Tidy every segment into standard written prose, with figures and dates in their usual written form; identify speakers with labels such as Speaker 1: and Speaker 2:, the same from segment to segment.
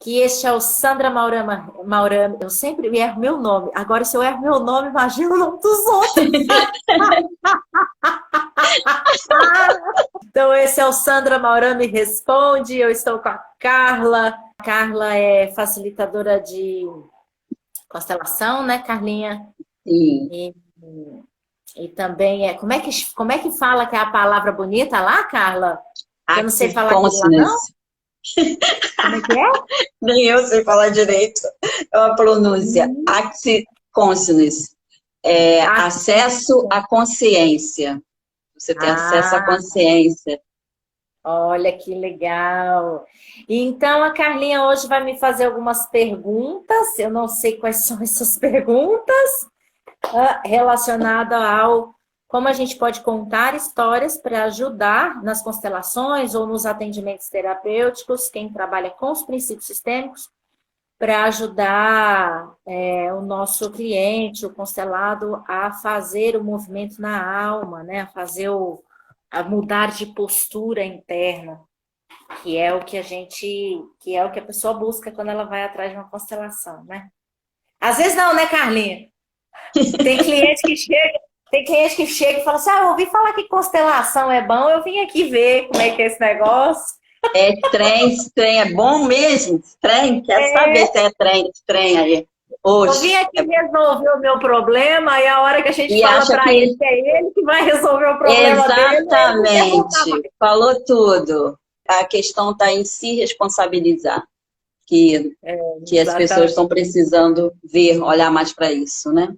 Speaker 1: que este é o Sandra Maurama. Eu sempre erro meu nome. Agora, se eu erro meu nome, imagina o nome dos outros. Então, esse é o Sandra Maurama Responde. Eu estou com a Carla. A Carla é facilitadora de constelação, né, Carlinha?
Speaker 2: Sim.
Speaker 1: E, e também é. Como é que fala que é a palavra bonita lá, Carla? Que eu não sei
Speaker 2: Active
Speaker 1: falar aquilo lá, não?
Speaker 2: Consciousness.
Speaker 1: Como é que é?
Speaker 2: Nem eu sei falar direito. É uma pronúncia.
Speaker 1: Hum.
Speaker 2: Active Consciousness. É
Speaker 1: Ah,
Speaker 2: acesso à consciência. Você tem acesso à
Speaker 1: ah,
Speaker 2: consciência.
Speaker 1: olha que legal. Então, a Carlinha hoje vai me fazer algumas perguntas. Eu não sei quais são essas perguntas, relacionadas ao como a gente pode contar histórias para ajudar nas constelações ou nos atendimentos terapêuticos, quem trabalha com os princípios sistêmicos, para ajudar o nosso cliente, o constelado, a fazer o movimento na alma, né? A mudar de postura interna, que é o que que é o que a pessoa busca quando ela vai atrás de uma constelação, né? Às vezes não, né, Carlinha? Tem cliente que chega, tem cliente que chega e fala assim: eu ouvi falar que constelação é bom, eu vim aqui ver como é que é esse negócio.
Speaker 2: Trem é bom mesmo? Trem? Quer saber se é trem aí?
Speaker 1: Eu vim
Speaker 2: Oxe.
Speaker 1: aqui resolver o meu problema e a hora que a gente
Speaker 2: E
Speaker 1: fala
Speaker 2: acha
Speaker 1: para
Speaker 2: que
Speaker 1: ele que é ele que vai resolver o problema dele, ele não quer voltar
Speaker 2: exatamente,
Speaker 1: mais.
Speaker 2: falou tudo. A questão está em se responsabilizar, que as pessoas
Speaker 1: Exatamente.
Speaker 2: estão precisando ver, olhar mais para isso, né?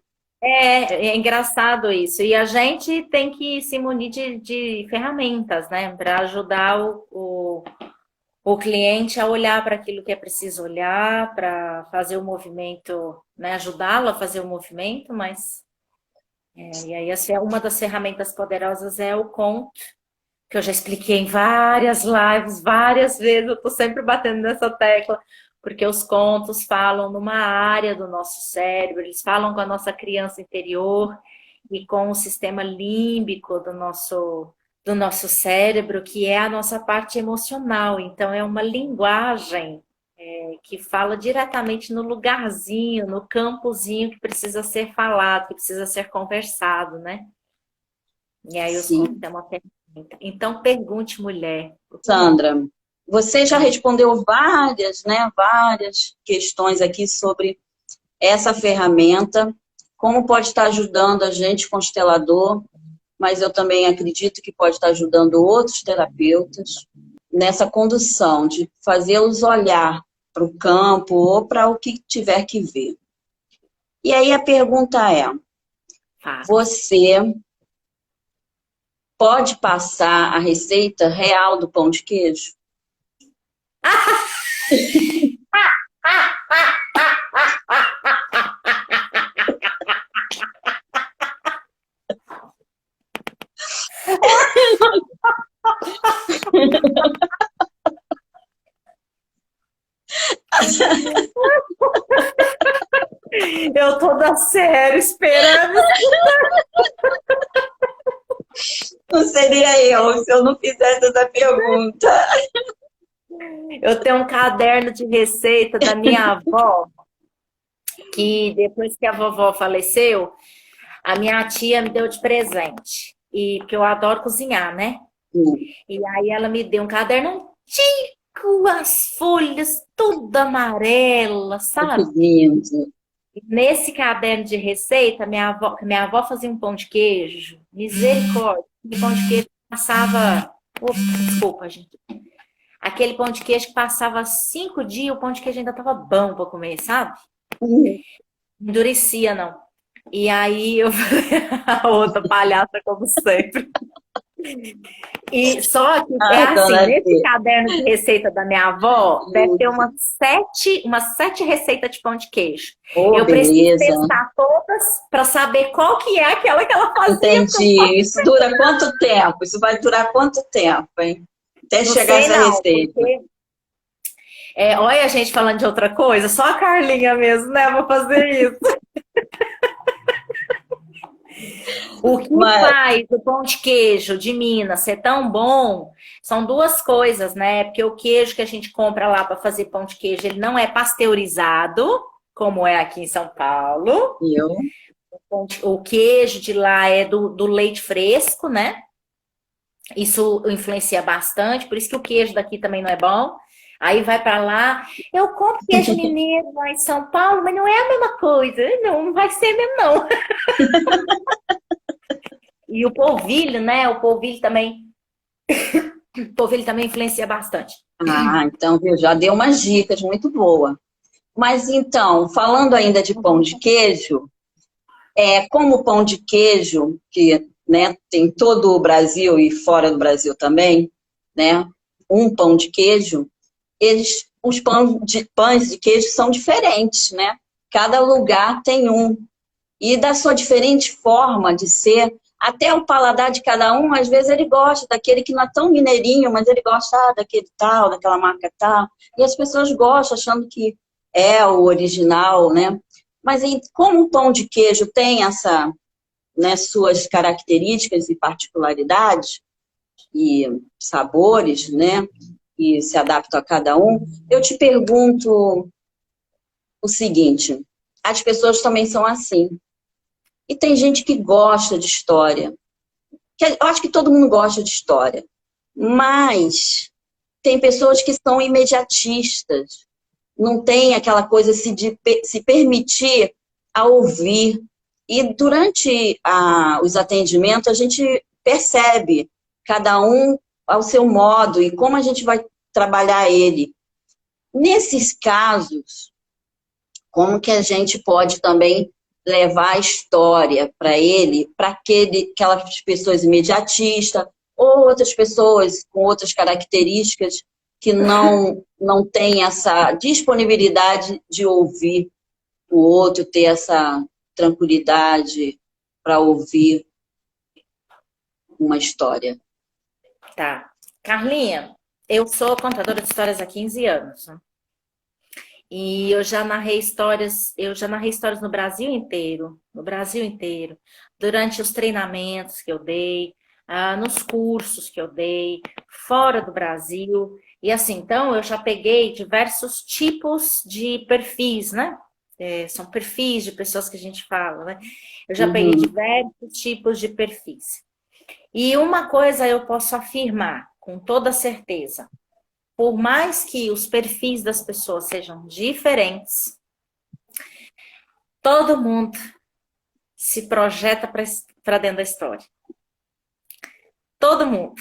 Speaker 1: É engraçado isso. E a gente tem que se munir de ferramentas, né, para ajudar o cliente a olhar para aquilo que é preciso olhar, para fazer o movimento, né, ajudá-lo a fazer o movimento, mas. E aí, uma das ferramentas poderosas é o conto, que eu já expliquei em várias lives, várias vezes, eu estou sempre batendo nessa tecla, porque os contos falam numa área do nosso cérebro, eles falam com a nossa criança interior e com o sistema límbico do nosso cérebro, que é a nossa parte emocional. Então, é uma linguagem que fala diretamente no lugarzinho, no campozinho que precisa ser falado, que precisa ser conversado, né? E aí os contos
Speaker 2: Sim.
Speaker 1: têm uma pergunta. Então, pergunte, mulher.
Speaker 2: Sandra, você já respondeu várias, né, várias questões aqui sobre essa ferramenta, como pode estar ajudando a gente, constelador, mas eu também acredito que pode estar ajudando outros terapeutas nessa condução de fazê-los olhar para o campo ou para o que tiver que ver. E aí a pergunta é:
Speaker 1: Fala.
Speaker 2: você pode passar a receita real do pão de queijo?
Speaker 1: Eu toda séria, esperando.
Speaker 2: Não seria eu se eu não fizesse essa pergunta.
Speaker 1: Eu tenho um caderno de receita da minha avó, que depois que a vovó faleceu, a minha tia me deu de presente. E que eu adoro cozinhar, né? E aí ela me deu um caderno antigo, as folhas tudo amarela,
Speaker 2: Que
Speaker 1: sabe?
Speaker 2: lindo.
Speaker 1: Nesse caderno de receita, minha avó fazia um pão de queijo, misericórdia. Aquele pão de queijo que passava. Opa, desculpa, gente. Aquele pão de queijo que passava 5 dias, o pão de queijo ainda estava bom para comer, sabe? Não endurecia, não. E aí eu a outra palhaça, como sempre. E só que é
Speaker 2: Ai,
Speaker 1: assim,
Speaker 2: dona
Speaker 1: nesse
Speaker 2: T.
Speaker 1: caderno de receita da minha avó, deve ter umas sete receitas de pão de queijo.
Speaker 2: Oh,
Speaker 1: Eu preciso
Speaker 2: beleza.
Speaker 1: testar todas para saber qual que é aquela que ela fazia, porque eu não
Speaker 2: Entendi. Isso dura quanto tempo? Isso vai durar quanto tempo, hein? Até
Speaker 1: não
Speaker 2: chegar
Speaker 1: sei
Speaker 2: essa
Speaker 1: não,
Speaker 2: receita.
Speaker 1: porque olha a gente falando de outra coisa, só a Carlinha mesmo, né? Vou fazer isso. O que
Speaker 2: Mas,
Speaker 1: faz o pão de queijo de Minas ser tão bom são duas coisas, né? Porque o queijo que a gente compra lá para fazer pão de queijo, ele não é pasteurizado, como é aqui em São Paulo.
Speaker 2: eu,
Speaker 1: O queijo de lá é do leite fresco, né? Isso influencia bastante, por isso que o queijo daqui também não é bom. Aí vai para lá, eu compro queijo mineiro lá em São Paulo, mas não é a mesma coisa. Não, não vai ser mesmo, não. E o polvilho, né? O polvilho também influencia bastante.
Speaker 2: então, viu, já deu umas dicas muito boas. Mas então, falando ainda de pão de queijo, como o pão de queijo, que, né, tem todo o Brasil e fora do Brasil também, né, um pão de queijo, os pães de queijo são diferentes, né? Cada lugar tem um. E da sua diferente forma de ser, até o paladar de cada um, às vezes ele gosta daquele que não é tão mineirinho, mas ele gosta daquele tal, daquela marca tal. E as pessoas gostam, achando que é o original, né? Mas como o pão de queijo tem né, suas características e particularidades e sabores, né? E se adaptam a cada um, eu te pergunto o seguinte: as pessoas também são assim. E tem gente que gosta de história. Eu acho que todo mundo gosta de história. Mas tem pessoas que são imediatistas. Não tem aquela coisa de se permitir a ouvir. E durante os atendimentos, a gente percebe cada um ao seu modo e como a gente vai trabalhar ele. Nesses casos, como que a gente pode também levar a história para ele, para aquelas pessoas imediatistas, ou outras pessoas com outras características que não têm essa disponibilidade de ouvir o outro, ter essa tranquilidade para ouvir uma história.
Speaker 1: Tá. Carlinha, eu sou contadora de histórias há 15 anos, né? E eu já narrei histórias no Brasil inteiro, durante os treinamentos que eu dei, nos cursos que eu dei, fora do Brasil. E assim, então eu já peguei diversos tipos de perfis, né? São perfis de pessoas que a gente fala, né? Eu já peguei
Speaker 2: Uhum.
Speaker 1: diversos tipos de perfis. E uma coisa eu posso afirmar com toda certeza: por mais que os perfis das pessoas sejam diferentes, todo mundo se projeta para dentro da história. Todo mundo.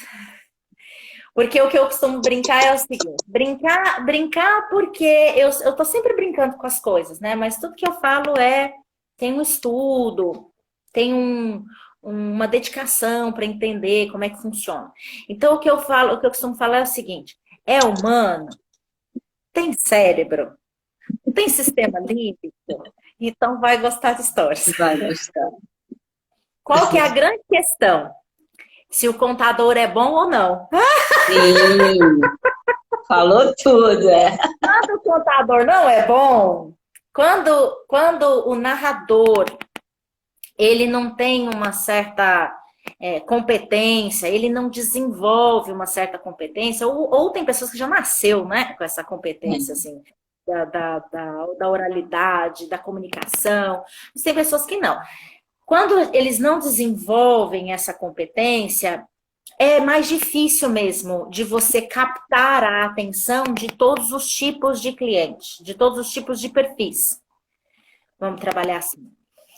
Speaker 1: Porque o que eu costumo brincar é o seguinte: brincar porque eu tô sempre brincando com as coisas, né? Mas tudo que eu falo tem um estudo, tem uma dedicação para entender como é que funciona. Então, o que eu costumo falar é o seguinte: é humano, tem cérebro, tem sistema límbico, então vai gostar de histórias.
Speaker 2: Vai gostar.
Speaker 1: Qual que é a grande questão? Se o contador é bom ou não.
Speaker 2: Sim, falou tudo, é.
Speaker 1: Quando o contador não é bom, quando o narrador ele não tem uma certa competência, ele não desenvolve uma certa competência, ou tem pessoas que já nasceu, né, com essa competência, assim, da oralidade, da comunicação, mas tem pessoas que não. Quando eles não desenvolvem essa competência, é mais difícil mesmo de você captar a atenção de todos os tipos de clientes, de todos os tipos de perfis. Vamos trabalhar assim.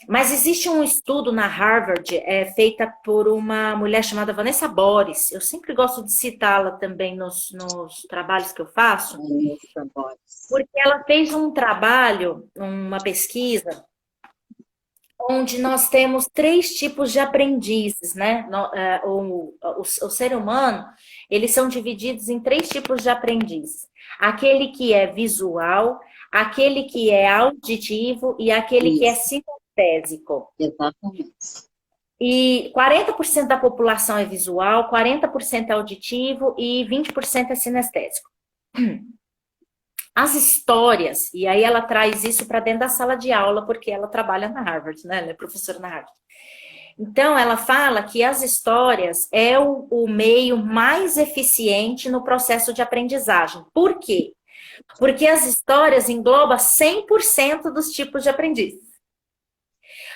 Speaker 1: Mas existe um estudo na Harvard, feita por uma mulher chamada Vanessa Boris. Eu sempre gosto de citá-la também nos trabalhos que eu faço, porque ela fez um trabalho, uma pesquisa, onde nós temos três tipos de aprendizes, né? O ser humano, eles são divididos em três tipos de aprendizes. Aquele que é visual, aquele que é auditivo e aquele que é
Speaker 2: Isso,
Speaker 1: sinestésico.
Speaker 2: exatamente.
Speaker 1: E 40% da população é visual, 40% é auditivo e 20% é sinestésico. As histórias, e aí ela traz isso para dentro da sala de aula, porque ela trabalha na Harvard, né? Ela é professora na Harvard. Então, ela fala que as histórias é o meio mais eficiente no processo de aprendizagem. Por quê? Porque as histórias englobam 100% dos tipos de aprendiz.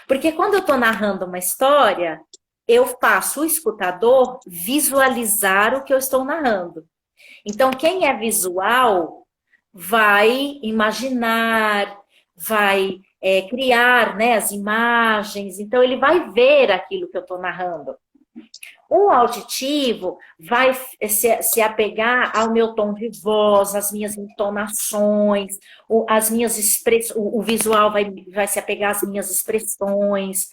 Speaker 1: Porque quando eu estou narrando uma história, eu faço o escutador visualizar o que eu estou narrando. Então, quem é visual vai imaginar, vai criar, né, as imagens, então ele vai ver aquilo que eu estou narrando. O auditivo vai se apegar ao meu tom de voz, às minhas entonações, as minhas expressões, o visual vai se apegar às minhas expressões,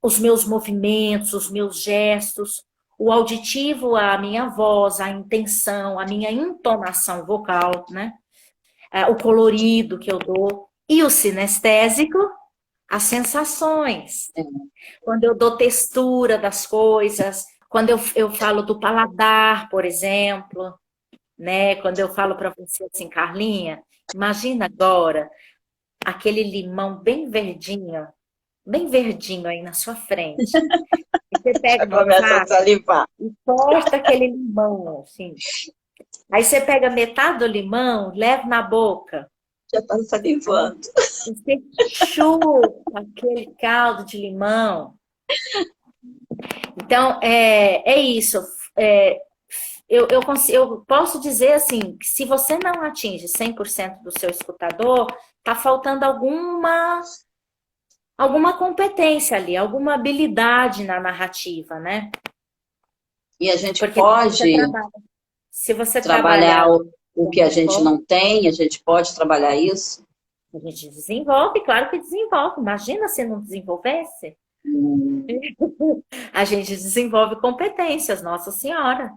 Speaker 1: os meus movimentos, os meus gestos. O auditivo, a minha voz, a intenção, a minha entonação vocal, né? O colorido que eu dou. E o sinestésico, as sensações. Quando eu dou textura das coisas, quando eu falo do paladar, por exemplo, né? Quando eu falo para você assim, Carlinha, imagina agora aquele limão bem verdinho aí na sua frente. E você pega uma
Speaker 2: Começa a
Speaker 1: faca
Speaker 2: salivar.
Speaker 1: e corta aquele limão, assim. Aí você pega metade do limão, leva na boca.
Speaker 2: Já está salivando.
Speaker 1: E você chupa aquele caldo de limão. Então, é isso. Eu posso dizer assim, que se você não atinge 100% do seu escutador, está faltando alguma competência ali, alguma habilidade na narrativa, né?
Speaker 2: E a gente
Speaker 1: Porque
Speaker 2: pode
Speaker 1: se você
Speaker 2: trabalhar
Speaker 1: trabalhar,
Speaker 2: o que a gente não tem, a gente pode trabalhar isso.
Speaker 1: a gente desenvolve, claro que desenvolve. Imagina se não desenvolvesse. A gente desenvolve competências, Nossa Senhora.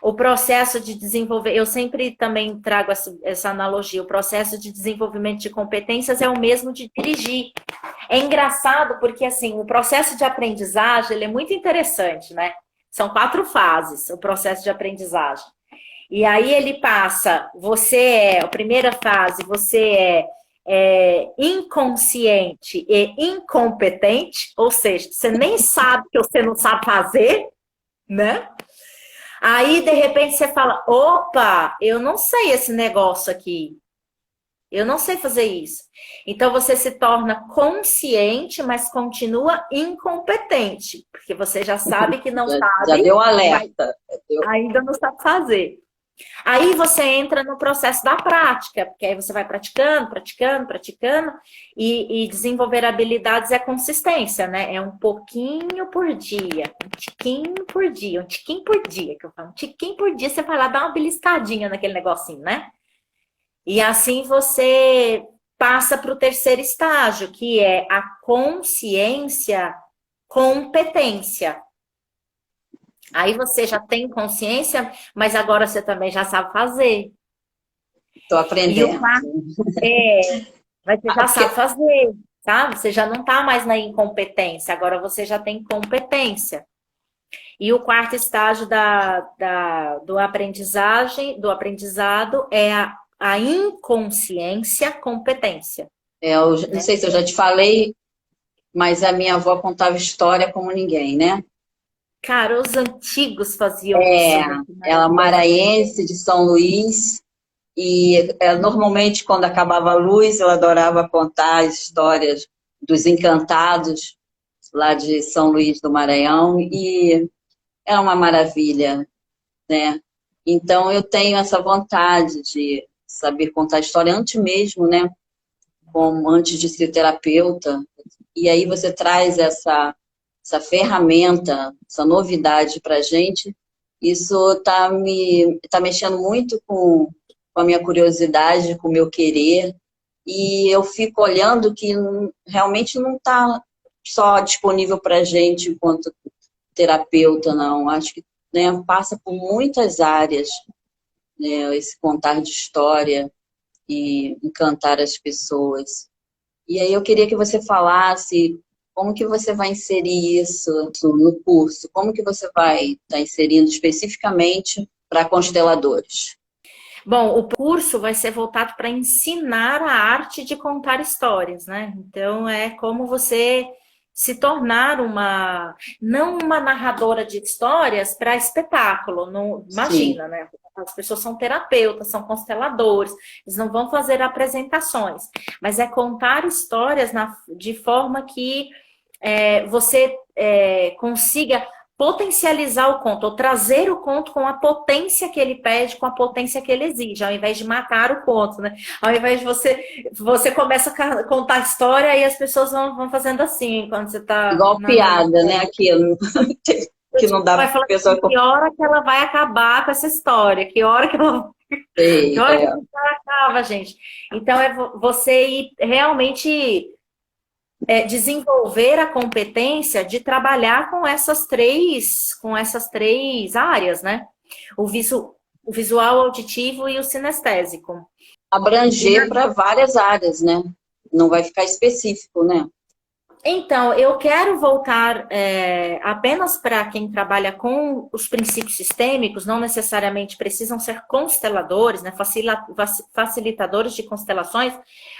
Speaker 1: O processo de desenvolver, eu sempre também trago essa analogia, o processo de desenvolvimento de competências é o mesmo de dirigir. É engraçado porque, assim, o processo de aprendizagem, ele é muito interessante, né? São 4 fases, o processo de aprendizagem. E aí ele passa, a primeira fase, você é inconsciente e incompetente, ou seja, você nem sabe que você não sabe fazer, né? Aí, de repente, você fala, opa, eu não sei esse negócio aqui. Eu não sei fazer isso. Então, você se torna consciente, mas continua incompetente. Porque você já sabe que não sabe.
Speaker 2: Já deu alerta.
Speaker 1: Ainda não sabe fazer. Aí você entra no processo da prática, porque aí você vai praticando, praticando, praticando, e desenvolver habilidades é consistência, né? É um pouquinho por dia, um tiquinho por dia, um tiquinho por dia, que eu falo, um tiquinho por dia, você vai lá dar uma beliscadinha naquele negocinho, né? E assim você passa para o terceiro estágio, que é a consciência competência. Aí você já tem consciência, mas agora você também já sabe fazer.
Speaker 2: Estou aprendendo.
Speaker 1: E o quarto mas você já sabe fazer, sabe? Você já não está mais na incompetência, agora você já tem competência. E o quarto estágio do aprendizado é a inconsciência competência.
Speaker 2: Eu não sei se eu já te falei, mas a minha avó contava história como ninguém, né?
Speaker 1: Cara, os antigos faziam isso.
Speaker 2: Ela maranhense de São Luís, e normalmente quando acabava a luz, ela adorava contar as histórias dos encantados lá de São Luís do Maranhão, e é uma maravilha, né? Então eu tenho essa vontade de saber contar história antes mesmo, né? Antes de ser terapeuta, e aí você traz essa ferramenta, essa novidade para a gente, isso está mexendo muito com a minha curiosidade, com o meu querer, e eu fico olhando que realmente não está só disponível para a gente enquanto terapeuta, não. Acho que, né, passa por muitas áreas, né, esse contar de história e encantar as pessoas. E aí eu queria que você falasse como que você vai inserir isso no curso, como que você vai estar inserindo especificamente para consteladores.
Speaker 1: Bom, o curso vai ser voltado para ensinar a arte de contar histórias, né? Então, é como você se tornar não uma narradora de histórias para espetáculo, não,
Speaker 2: Sim.
Speaker 1: imagina, né? As pessoas são terapeutas, são consteladores, eles não vão fazer apresentações, mas é contar histórias de forma que você consiga potencializar o conto, ou trazer o conto com a potência que ele pede, com a potência que ele exige, ao invés de matar o conto, né? Ao invés de você começa a contar a história e as pessoas vão fazendo assim, quando você está
Speaker 2: Igual
Speaker 1: narrando.
Speaker 2: piada, né? Aquilo que não dá
Speaker 1: Vai
Speaker 2: para
Speaker 1: falar
Speaker 2: pessoa
Speaker 1: assim, que hora que ela vai acabar com essa história? Que
Speaker 2: sei,
Speaker 1: hora que essa história acaba, gente? Então, você ir realmente desenvolver a competência de trabalhar com essas três áreas, né? O visual, auditivo e o sinestésico. E
Speaker 2: abranger para várias áreas, né? Não vai ficar específico, né?
Speaker 1: então, eu quero voltar apenas para quem trabalha com os princípios sistêmicos, não necessariamente precisam ser consteladores, né, facilitadores de constelações,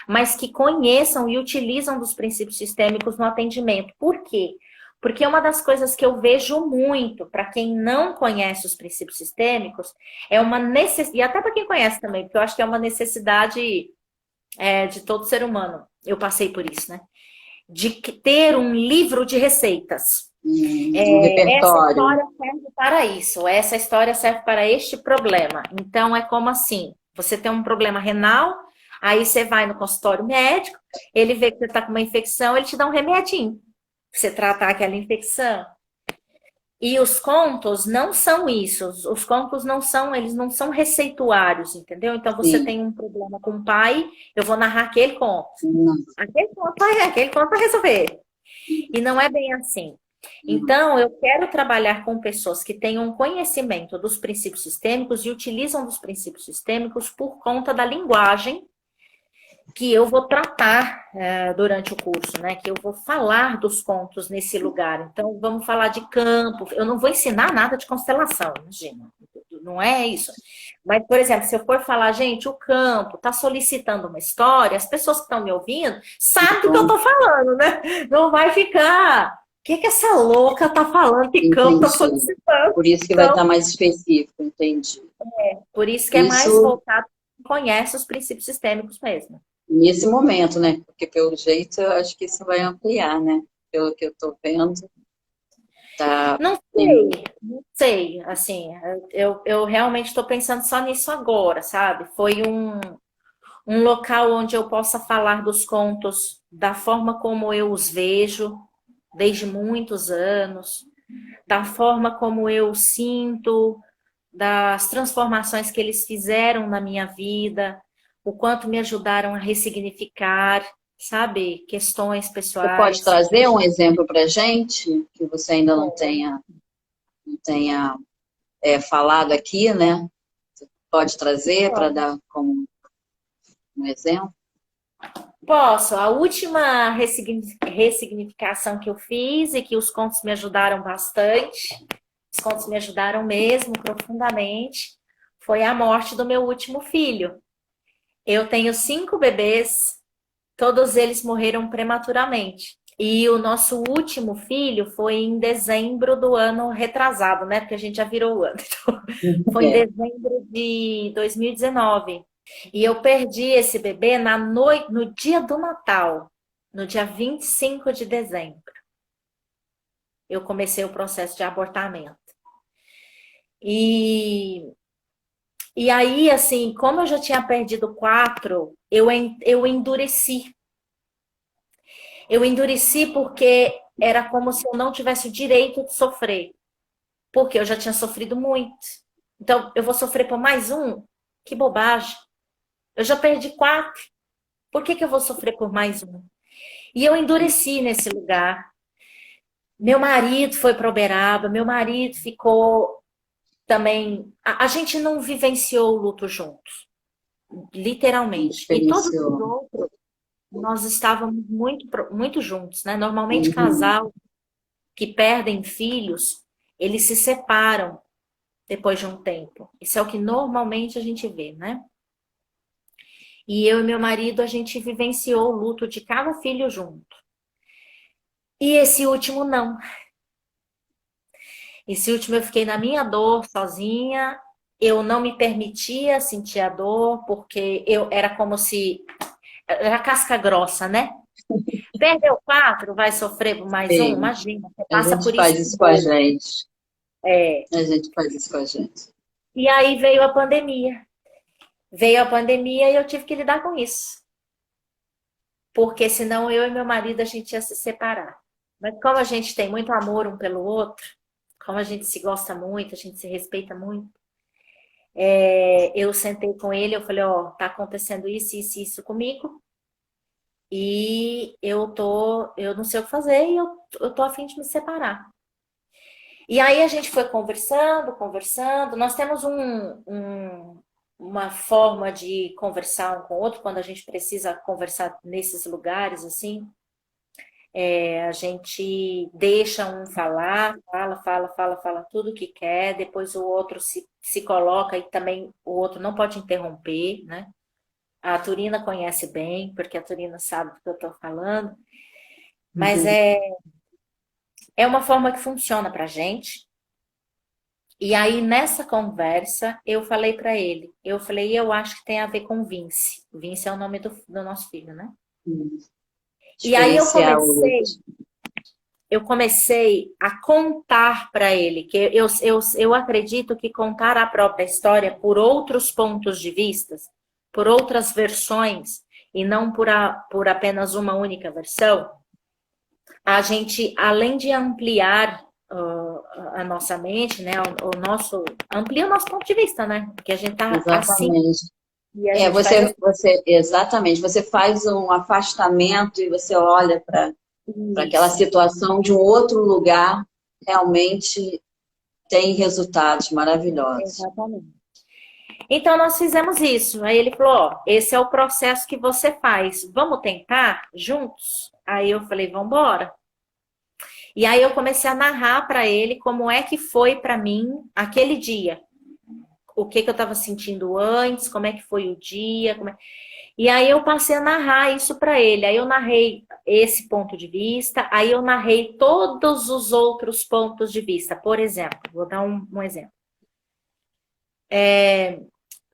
Speaker 1: mas que conheçam e utilizam dos princípios sistêmicos no atendimento. Por quê? Porque uma das coisas que eu vejo muito para quem não conhece os princípios sistêmicos é uma necessidade, e até para quem conhece também, porque eu acho que é uma necessidade de todo ser humano. Eu passei por isso, né? De ter um livro de receitas.
Speaker 2: Um
Speaker 1: Essa
Speaker 2: repertório.
Speaker 1: história serve para isso, essa história serve para este problema. Então, é como assim: você tem um problema renal, aí você vai no consultório médico, ele vê que você está com uma infecção, ele te dá um remedinho para você tratar aquela infecção. E os contos não são isso. Os contos eles não são receituários, entendeu? Então você
Speaker 2: Sim.
Speaker 1: tem um problema com o pai, eu vou narrar aquele conto.
Speaker 2: Não,
Speaker 1: Aquele conto vai resolver. E não é bem assim.
Speaker 2: não.
Speaker 1: Então, eu quero trabalhar com pessoas que tenham conhecimento dos princípios sistêmicos e utilizam dos princípios sistêmicos por conta da linguagem que eu vou tratar durante o curso, né? Que eu vou falar dos contos nesse lugar. Então, vamos falar de campo. Eu não vou ensinar nada de constelação, imagina. Não é isso. Mas, por exemplo, se eu for falar, gente, o campo está solicitando uma história, as pessoas que estão me ouvindo sabem do que eu
Speaker 2: Então,
Speaker 1: estou falando, né? Não vai ficar. O que essa louca está falando? Que campo está
Speaker 2: entendi.
Speaker 1: solicitando?
Speaker 2: Por isso que vai estar
Speaker 1: Então,
Speaker 2: mais específico, entendi.
Speaker 1: por isso que é mais
Speaker 2: Isso
Speaker 1: voltado, conhece os princípios sistêmicos mesmo.
Speaker 2: nesse momento, né? Porque pelo jeito eu acho que isso vai ampliar, né? Pelo que eu estou vendo, tá.
Speaker 1: Não sei, não sei, assim, eu realmente estou pensando só nisso agora, sabe? Foi um local onde eu possa falar dos contos da forma como eu os vejo, desde muitos anos, da forma como eu sinto, das transformações que eles fizeram na minha vida, o quanto me ajudaram a ressignificar, sabe, questões
Speaker 2: Você pode
Speaker 1: pessoais.
Speaker 2: trazer um exemplo para a gente que você ainda não tenha falado aqui, né? Pode trazer para dar como um exemplo?
Speaker 1: Posso. A última ressignificação que eu fiz e que os contos me ajudaram bastante, os contos me ajudaram mesmo profundamente, foi a morte do meu último filho. Eu tenho 5 bebês, todos eles morreram prematuramente. E o nosso último filho foi em dezembro do ano retrasado, né? Porque a gente já virou o ano. Então, foi em
Speaker 2: É,
Speaker 1: dezembro de 2019. E eu perdi esse bebê no dia do Natal, no dia 25 de dezembro. Eu comecei o processo de abortamento. E, e aí, assim, como eu já tinha perdido 4, eu endureci. Eu endureci porque era como se eu não tivesse o direito de sofrer. Porque eu já tinha sofrido muito. Então, eu vou sofrer por mais um? Que bobagem. Eu já perdi 4. Por que eu vou sofrer por mais um? E eu endureci nesse lugar. Meu marido foi para Uberaba, meu marido ficou também. A gente não vivenciou o luto juntos, literalmente. E todos os
Speaker 2: experienciou.
Speaker 1: outros, nós estávamos muito juntos, né? Normalmente,
Speaker 2: Uhum.
Speaker 1: casal que perdem filhos, eles se separam depois de um tempo. Isso é o que normalmente a gente vê, né? E eu e meu marido, a gente vivenciou o luto de cada filho junto. E esse último não. Esse último eu fiquei na minha dor sozinha. Eu não me permitia sentir a dor, porque eu era como se era casca grossa, né? Perdeu quatro, vai sofrer por mais um?
Speaker 2: Sim,
Speaker 1: Imagina, você
Speaker 2: a
Speaker 1: passa
Speaker 2: gente
Speaker 1: por isso
Speaker 2: faz
Speaker 1: de
Speaker 2: isso com a
Speaker 1: boa.
Speaker 2: gente.
Speaker 1: É.
Speaker 2: A gente faz isso com a gente.
Speaker 1: E aí veio a pandemia. Veio a pandemia e eu tive que lidar com isso. Porque senão eu e meu marido a gente ia se separar. Mas como a gente tem muito amor um pelo outro, como a gente se gosta muito, a gente se respeita muito, eu sentei com ele, eu falei, ó, tá acontecendo isso comigo, e eu não sei o que fazer, e eu tô a fim de me separar. E aí a gente foi conversando, conversando. Nós temos uma forma de conversar um com o outro quando a gente precisa conversar nesses lugares assim. A gente deixa um falar, fala tudo o que quer, depois o outro se coloca e também o outro não pode interromper, né? A Turina conhece bem, porque a Turina sabe do que eu estou falando, mas
Speaker 2: Uhum.
Speaker 1: é uma forma que funciona pra gente. E aí, nessa conversa, eu falei para ele, eu falei, eu acho que tem a ver com Vince. Vince é o nome do nosso filho, né? E aí
Speaker 2: Experienciar o outro.
Speaker 1: eu comecei a contar para ele, que eu acredito que contar a própria história por outros pontos de vista, por outras versões, e não por apenas uma única versão, a gente, além de ampliar a nossa mente, né, amplia o nosso ponto de vista, né? Porque a gente tá assim
Speaker 2: Exatamente.
Speaker 1: e a
Speaker 2: É,
Speaker 1: gente faz
Speaker 2: exatamente, você faz um afastamento e você olha para aquela
Speaker 1: isso.
Speaker 2: situação de um outro lugar, realmente tem resultados maravilhosos.
Speaker 1: Exatamente. Então nós fizemos isso. Aí ele falou: ó, esse é o processo que você faz. Vamos tentar juntos? Aí eu falei: vamos embora. E aí eu comecei a narrar para ele como é que foi para mim aquele dia, o que que eu estava sentindo antes, como é que foi o dia, E aí eu passei a narrar isso para ele. Aí eu narrei esse ponto de vista, aí eu narrei todos os outros pontos de vista. Por exemplo, vou dar um exemplo.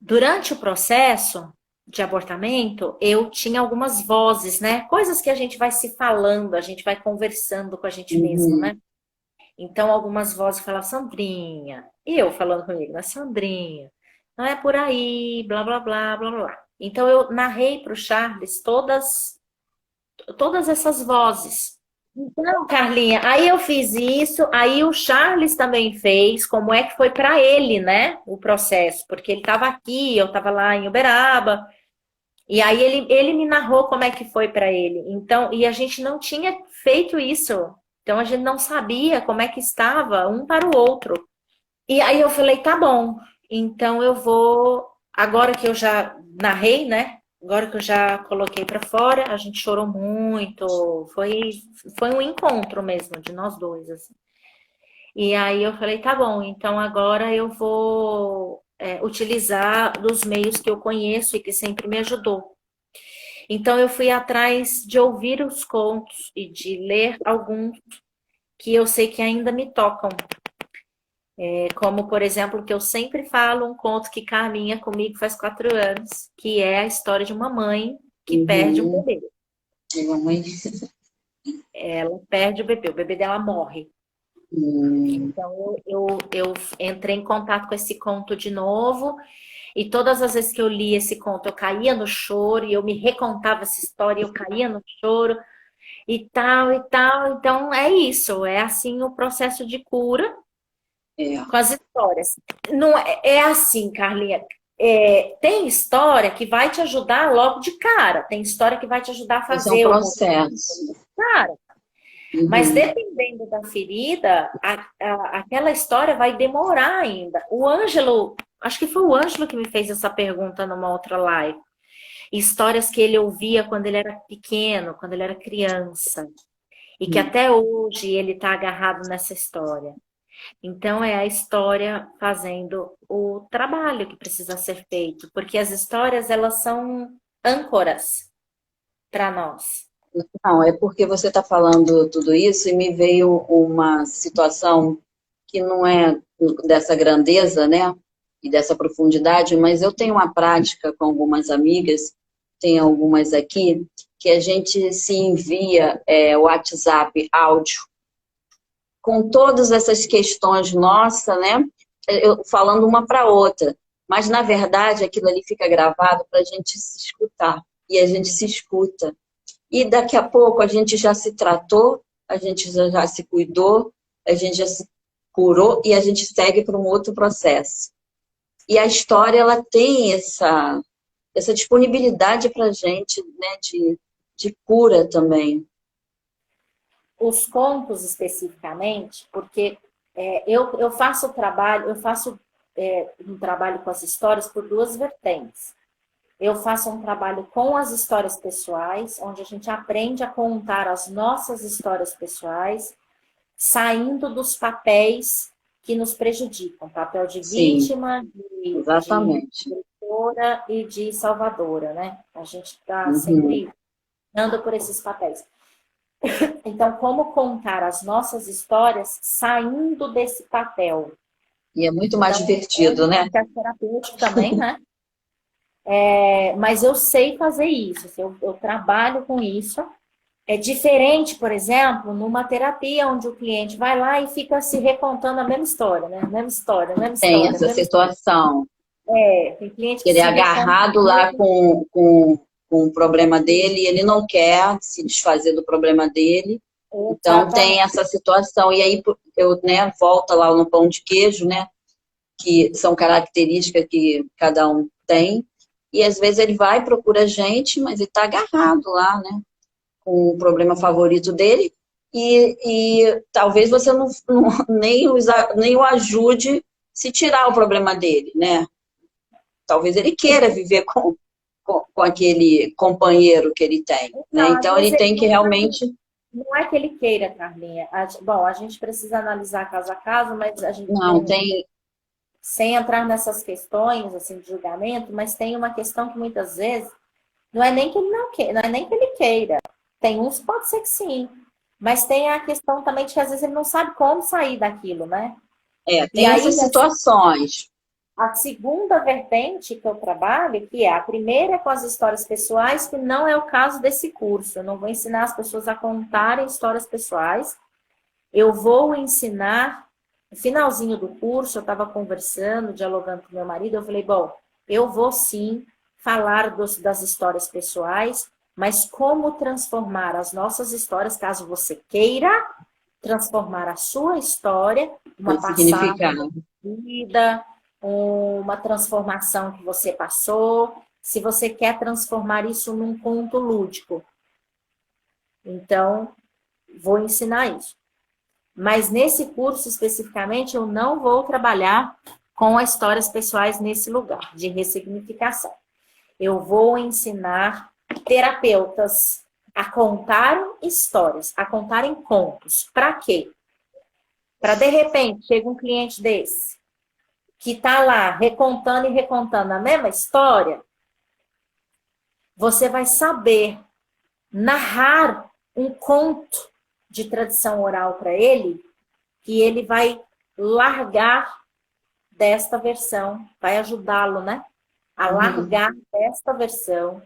Speaker 1: Durante o processo de abortamento, eu tinha algumas vozes, né? Coisas que a gente vai se falando, a gente vai conversando com a gente mesmo,
Speaker 2: Uhum.
Speaker 1: né? Então, algumas vozes falavam, Sandrinha. E eu falando comigo, né? Sandrinha, não é por aí, blá, blá, blá, blá, blá. Então, eu narrei para o Charles todas essas vozes. Então, Carlinha, aí eu fiz isso, aí o Charles também fez, como é que foi para ele, né, o processo, porque ele estava aqui, eu estava lá em Uberaba, e aí ele me narrou como é que foi para ele. Então, e a gente não tinha feito isso, então a gente não sabia como é que estava um para o outro. E aí eu falei, tá bom, então eu vou, agora que eu já narrei, né? Agora que eu já coloquei pra fora, a gente chorou muito, foi um encontro mesmo de nós dois, assim. E aí eu falei, tá bom, então agora eu vou utilizar dos meios que eu conheço e que sempre me ajudou. Então eu fui atrás de ouvir os contos e de ler alguns que eu sei que ainda me tocam. Como, por exemplo, que eu sempre falo, um conto que caminha comigo faz 4 anos, que é a história de uma mãe que perde um
Speaker 2: Uhum.
Speaker 1: bebê.
Speaker 2: E mamãe,
Speaker 1: Ela perde o bebê dela morre.
Speaker 2: hum,
Speaker 1: Então eu entrei em contato com esse conto de novo, e todas as vezes que eu li esse conto, eu caía no choro, e eu me recontava essa história, e eu caía no choro, e tal, e tal. Então é isso, é assim o processo de cura
Speaker 2: é,
Speaker 1: com as histórias. Não é assim, Carlinha. Tem história que vai te ajudar logo de cara, tem história que vai te ajudar a
Speaker 2: esse é um
Speaker 1: fazer o
Speaker 2: processo.
Speaker 1: movimento, cara. Mas
Speaker 2: Uhum.
Speaker 1: dependendo da ferida, aquela história vai demorar ainda. O Ângelo, acho que foi o Ângelo que me fez essa pergunta numa outra live. Histórias que ele ouvia quando ele era pequeno, quando ele era criança, e que até hoje ele está agarrado nessa história. Então, é a história fazendo o trabalho que precisa ser feito, porque as histórias, elas são âncoras para nós.
Speaker 2: Não, é porque você está falando tudo isso e me veio uma situação que não é dessa grandeza, né? E dessa profundidade, mas eu tenho uma prática com algumas amigas, tem algumas aqui, que a gente se envia WhatsApp áudio com todas essas questões nossa, né? Falando uma para outra. Mas, na verdade, aquilo ali fica gravado para a gente se escutar. E a gente se escuta. E daqui a pouco a gente já se tratou, a gente já se cuidou, a gente já se curou e a gente segue para um outro processo. E a história, ela tem essa disponibilidade para a gente, né, de cura também.
Speaker 1: Os contos especificamente, porque eu faço um trabalho com as histórias por duas vertentes. Eu faço um trabalho com as histórias pessoais, onde a gente aprende a contar as nossas histórias pessoais, saindo dos papéis que nos prejudicam, papel de
Speaker 2: Sim,
Speaker 1: vítima, de
Speaker 2: exatamente.
Speaker 1: protetora e de salvadora, né? A gente está
Speaker 2: Uhum.
Speaker 1: sempre andando por esses papéis. Então, como contar as nossas histórias saindo desse papel?
Speaker 2: E é muito mais
Speaker 1: Então, é
Speaker 2: divertido,
Speaker 1: um
Speaker 2: né?
Speaker 1: processo terapêutico também, né? Mas eu sei fazer isso, assim, eu trabalho com isso. É diferente, por exemplo, numa terapia onde o cliente vai lá e fica se recontando a mesma história, né? A mesma história, a mesma
Speaker 2: Tem
Speaker 1: história, a
Speaker 2: essa
Speaker 1: mesma história.
Speaker 2: situação.
Speaker 1: Tem cliente que
Speaker 2: Ele é
Speaker 1: se reconta.
Speaker 2: agarrado lá com o problema dele e ele não quer se desfazer do problema dele. Então, tem
Speaker 1: Exatamente.
Speaker 2: essa situação. E aí, eu, né, volta lá no pão de queijo, né? Que são características que cada um tem. E às vezes ele vai, procura a gente, mas ele está agarrado lá, né? Com o problema favorito dele. E talvez você nem o ajude se tirar o problema dele, né? Talvez ele queira viver com aquele companheiro que ele tem, né?
Speaker 1: Então, às
Speaker 2: Então
Speaker 1: vezes,
Speaker 2: ele tem que realmente.
Speaker 1: não é que ele queira, Carlinha. Bom, a gente precisa analisar caso a caso, mas a gente
Speaker 2: Não,
Speaker 1: não,
Speaker 2: tem.
Speaker 1: sem entrar nessas questões assim de julgamento, mas tem uma questão que muitas vezes não é nem que ele não queira, não é nem que ele queira. Tem uns que pode ser que sim, mas tem a questão também de que às vezes ele não sabe como sair daquilo, né? E
Speaker 2: Tem
Speaker 1: aí
Speaker 2: essas situações.
Speaker 1: a segunda vertente que eu trabalho, que é a primeira é com as histórias pessoais, que não é o caso desse curso. Eu não vou ensinar as pessoas a contarem histórias pessoais. Eu vou ensinar, no finalzinho do curso, eu estava conversando, dialogando com meu marido, eu falei, bom, eu vou sim falar das histórias pessoais, mas como transformar as nossas histórias, caso você queira transformar a sua história, uma
Speaker 2: Com
Speaker 1: passagem
Speaker 2: significado.
Speaker 1: de vida, uma transformação que você passou, se você quer transformar isso num conto lúdico. Então, vou ensinar isso. Mas nesse curso especificamente, eu não vou trabalhar com as histórias pessoais nesse lugar de ressignificação. Eu vou ensinar terapeutas a contar histórias, a contarem contos. Para quê? Para de repente chega um cliente desse que está lá recontando e recontando a mesma história, você vai saber narrar um conto de tradição oral para ele, que ele vai largar desta versão, vai ajudá-lo, né? A
Speaker 2: Uhum.
Speaker 1: largar desta versão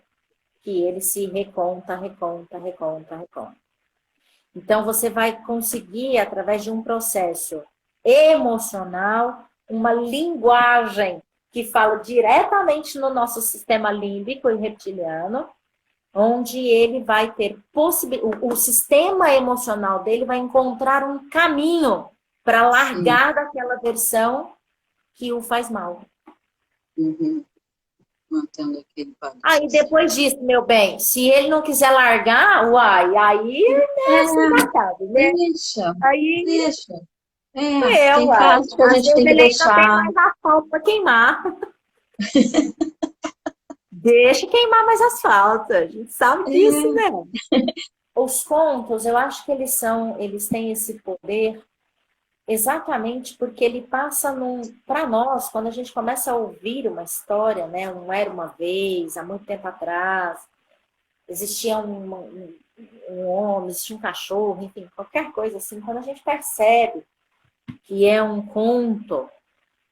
Speaker 1: que ele se reconta, reconta, reconta, reconta. Então, você vai conseguir, através de um processo emocional, uma linguagem que fala diretamente no nosso sistema límbico e reptiliano, onde ele vai ter o sistema emocional dele vai encontrar um caminho para
Speaker 2: Sim.
Speaker 1: largar daquela versão que o faz mal.
Speaker 2: Uhum. Mantendo aquele padrão.
Speaker 1: Aí depois disso, meu bem, se ele não quiser largar, uai, aí é ser embaçado, né?
Speaker 2: Deixa,
Speaker 1: Aí
Speaker 2: deixa. Tem
Speaker 1: uai.
Speaker 2: casos que a
Speaker 1: Às
Speaker 2: gente
Speaker 1: vezes
Speaker 2: tem que
Speaker 1: ele ainda tem
Speaker 2: deixar.
Speaker 1: mais asfalto para queimar. Deixa queimar mais asfalto. A gente sabe disso,
Speaker 2: É,
Speaker 1: né? Os contos, eu acho que eles têm esse poder exatamente porque ele passa para nós, quando a gente começa a ouvir uma história, né? Não era uma vez, há muito tempo atrás, existia um homem, existia um cachorro, enfim, qualquer coisa assim. Quando a gente percebe que é um conto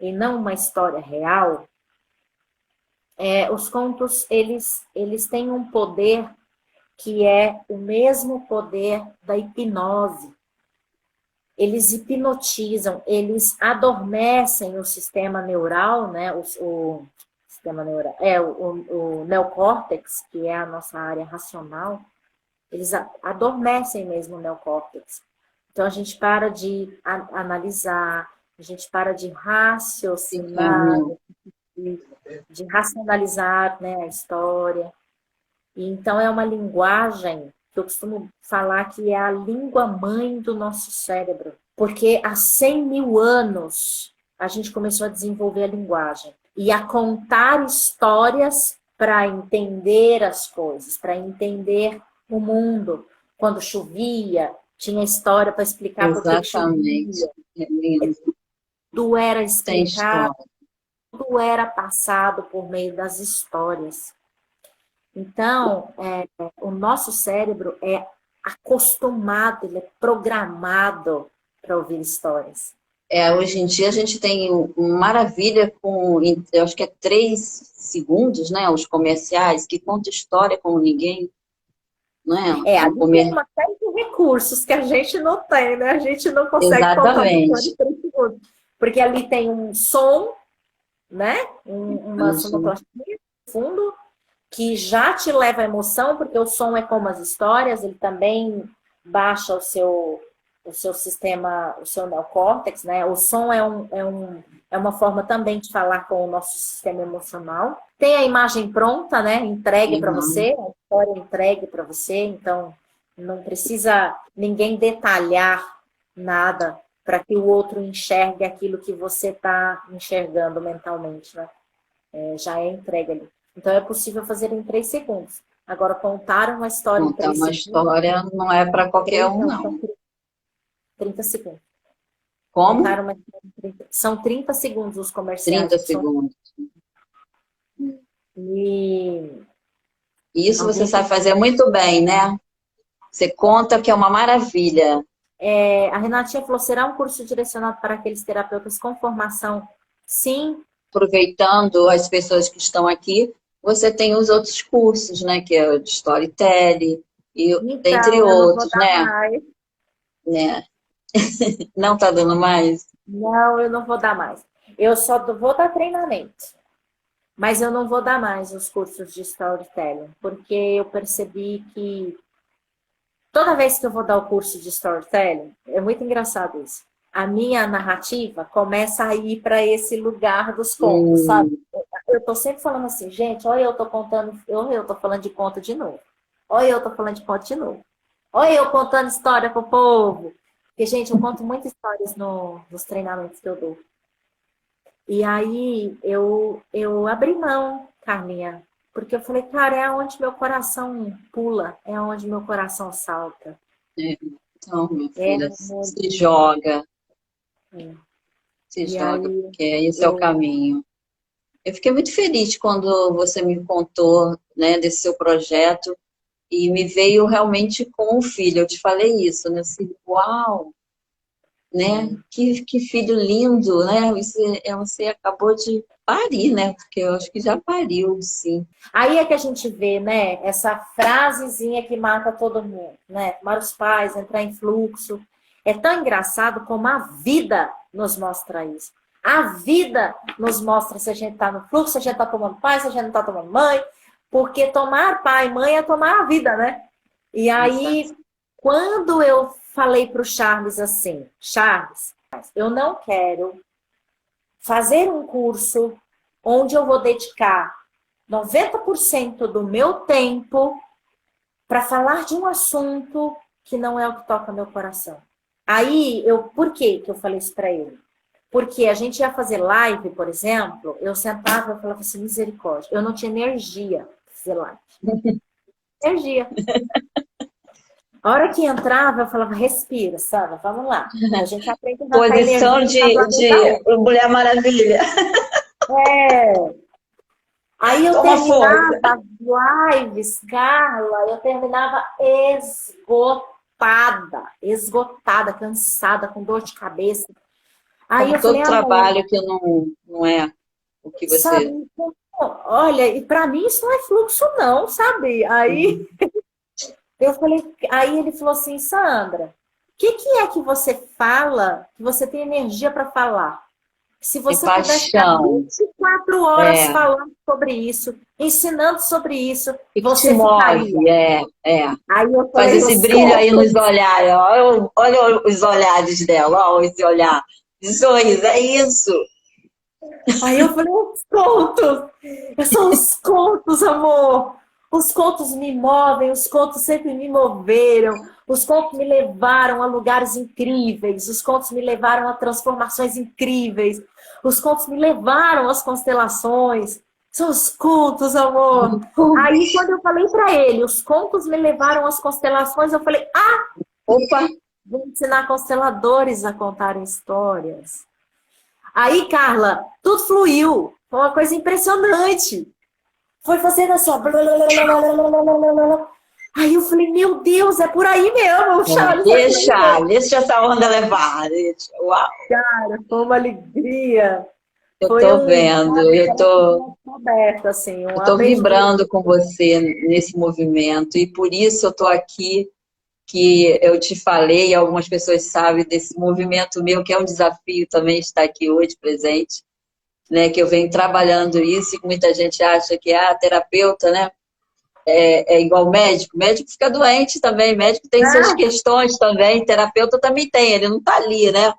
Speaker 1: e não uma história real, os contos, eles têm um poder que é o mesmo poder da hipnose. Eles hipnotizam, eles adormecem o sistema neural, né? O sistema neural, o neocórtex, que é a nossa área racional, eles adormecem mesmo o neocórtex. Então a gente para de analisar, a gente para de raciocinar, de racionalizar, né, a história. E então é uma linguagem que eu costumo falar que é a língua mãe do nosso cérebro. Porque há 100 mil anos a gente começou a desenvolver a linguagem e a contar histórias para entender as coisas, para entender o mundo. Quando chovia, tinha história para explicar por que chovia. Tudo era explicado, tudo era passado por meio das histórias. Então, o nosso cérebro é acostumado, ele é programado para ouvir histórias.
Speaker 2: Hoje em dia a gente tem maravilha com, eu acho que é 3 segundos, né? Os comerciais que contam história como ninguém, não é?
Speaker 1: Ali tem uma série de recursos que a gente não tem, né? A gente não consegue contar uma história em 3 segundos. Porque ali tem um som, né? Uma sonoplastia no fundo, que já te leva à emoção, porque o som é como as histórias, ele também baixa o seu sistema, o seu neocórtex, né? O som é uma forma também de falar com o nosso sistema emocional. Tem a imagem pronta, né? Entregue para você, a história entregue para você, então não precisa ninguém detalhar nada para que o outro enxergue aquilo que você está enxergando mentalmente, né? Já é entregue ali. Então é possível fazer em 3 segundos. Agora, contar uma história em 3 segundos...
Speaker 2: uma história não é para qualquer um, não.
Speaker 1: 30 segundos.
Speaker 2: Como?
Speaker 1: São 30 segundos os comerciais.
Speaker 2: 30 segundos.
Speaker 1: E
Speaker 2: isso você sabe fazer muito bem, né? Você conta que é uma maravilha.
Speaker 1: A Renatinha falou, será um curso direcionado para aqueles terapeutas com formação? Sim.
Speaker 2: Aproveitando as pessoas que estão aqui, você tem os outros cursos, né? Que é o de Storytelling, e
Speaker 1: então,
Speaker 2: entre outros, né?
Speaker 1: Mais.
Speaker 2: Não está dando mais?
Speaker 1: Não, eu não vou dar mais. Eu só vou dar treinamento. Mas eu não vou dar mais os cursos de Storytelling, porque eu percebi que toda vez que eu vou dar o curso de Storytelling, é muito engraçado isso. A minha narrativa começa a ir para esse lugar dos contos, sabe? Eu tô sempre falando assim, gente, olha eu tô contando, olha eu tô falando de conto de novo. Olha eu tô falando de conto de novo. Olha eu contando história pro povo. Porque, gente, eu conto muitas histórias nos treinamentos que eu dou. E aí eu abri mão, Carlinha, porque eu falei, cara, é onde meu coração pula, é onde meu coração salta.
Speaker 2: Então, minha filha, se joga. Se joga,
Speaker 1: aí,
Speaker 2: porque esse é o caminho. Eu fiquei muito feliz quando você me contou, né, desse seu projeto e me veio realmente com o filho. Eu te falei isso, né? Assim, uau! Né? Que filho lindo, né? Você acabou de parir, né? Porque eu acho que já pariu, sim.
Speaker 1: Aí é que a gente vê, né? Essa frasezinha que mata todo mundo, né? Tomar os pais, entrar em fluxo. É tão engraçado como a vida nos mostra isso. A vida nos mostra se a gente está no fluxo, se a gente está tomando pai, se a gente não está tomando mãe. Porque tomar pai e mãe é tomar a vida, né? E aí, quando eu falei para o Charles assim, Charles, eu não quero fazer um curso onde eu vou dedicar 90% do meu tempo para falar de um assunto que não é o que toca meu coração. Aí, por que eu falei isso para ele? Porque a gente ia fazer live, por exemplo, eu sentava e falava assim, misericórdia, eu não tinha energia para fazer live. Energia. A hora que entrava, eu falava, respira, sabe? Vamos lá. A gente aprende a
Speaker 2: posição de Mulher Maravilha.
Speaker 1: Aí eu
Speaker 2: Toma
Speaker 1: terminava
Speaker 2: força.
Speaker 1: as lives, Carla, eu terminava esgotada, cansada, com dor de cabeça. Aí
Speaker 2: Como
Speaker 1: eu falei,
Speaker 2: todo
Speaker 1: amor,
Speaker 2: trabalho que não é o que
Speaker 1: sabe,
Speaker 2: você...
Speaker 1: então, olha, e para mim isso não é fluxo, não, sabe? Aí
Speaker 2: Uhum.
Speaker 1: eu falei, aí ele falou assim, Sandra, o que é que você fala, que você tem energia para falar? Se
Speaker 2: É
Speaker 1: você pudesse ficar
Speaker 2: paixão.
Speaker 1: 24 horas
Speaker 2: É.
Speaker 1: falando sobre isso, ensinando sobre isso,
Speaker 2: O que te
Speaker 1: você ficaria.
Speaker 2: move? É.
Speaker 1: Aí eu
Speaker 2: Faz
Speaker 1: falei,
Speaker 2: esse
Speaker 1: os
Speaker 2: brilho aí nos
Speaker 1: contos.
Speaker 2: olhares. Ó. Olha os olhares dela, ó, esse olhar. Sorriso, é isso.
Speaker 1: Aí eu falei, os contos. São os contos, amor. Os contos me movem, os contos sempre me moveram. Os contos me levaram a lugares incríveis. Os contos me levaram a transformações incríveis. Os contos me levaram às constelações. São os contos, amor. Aí, quando eu falei para ele, os contos me levaram às constelações, eu falei, ah,
Speaker 2: Opa,
Speaker 1: vou ensinar consteladores a contar histórias. Aí, Carla, tudo fluiu. Foi uma coisa impressionante. Foi fazendo assim, ó. Aí eu falei, meu Deus, é por aí mesmo, Charles, é por aí mesmo.
Speaker 2: deixa essa onda levar. Uau,
Speaker 1: Foi uma alegria.
Speaker 2: eu
Speaker 1: Foi
Speaker 2: tô
Speaker 1: um,
Speaker 2: vendo,
Speaker 1: sabe, parece uma descoberta, assim,
Speaker 2: eu
Speaker 1: uma
Speaker 2: tô
Speaker 1: abertura.
Speaker 2: vibrando com você nesse movimento e por isso eu tô aqui que eu te falei, e algumas pessoas sabem desse movimento meu, que é um desafio também estar aqui hoje presente, né? Que eu venho trabalhando isso e que muita gente acha que terapeuta, né? É igual médico. Médico fica doente também, médico tem suas
Speaker 1: Ah,
Speaker 2: questões também, terapeuta também tem, ele não tá ali, né?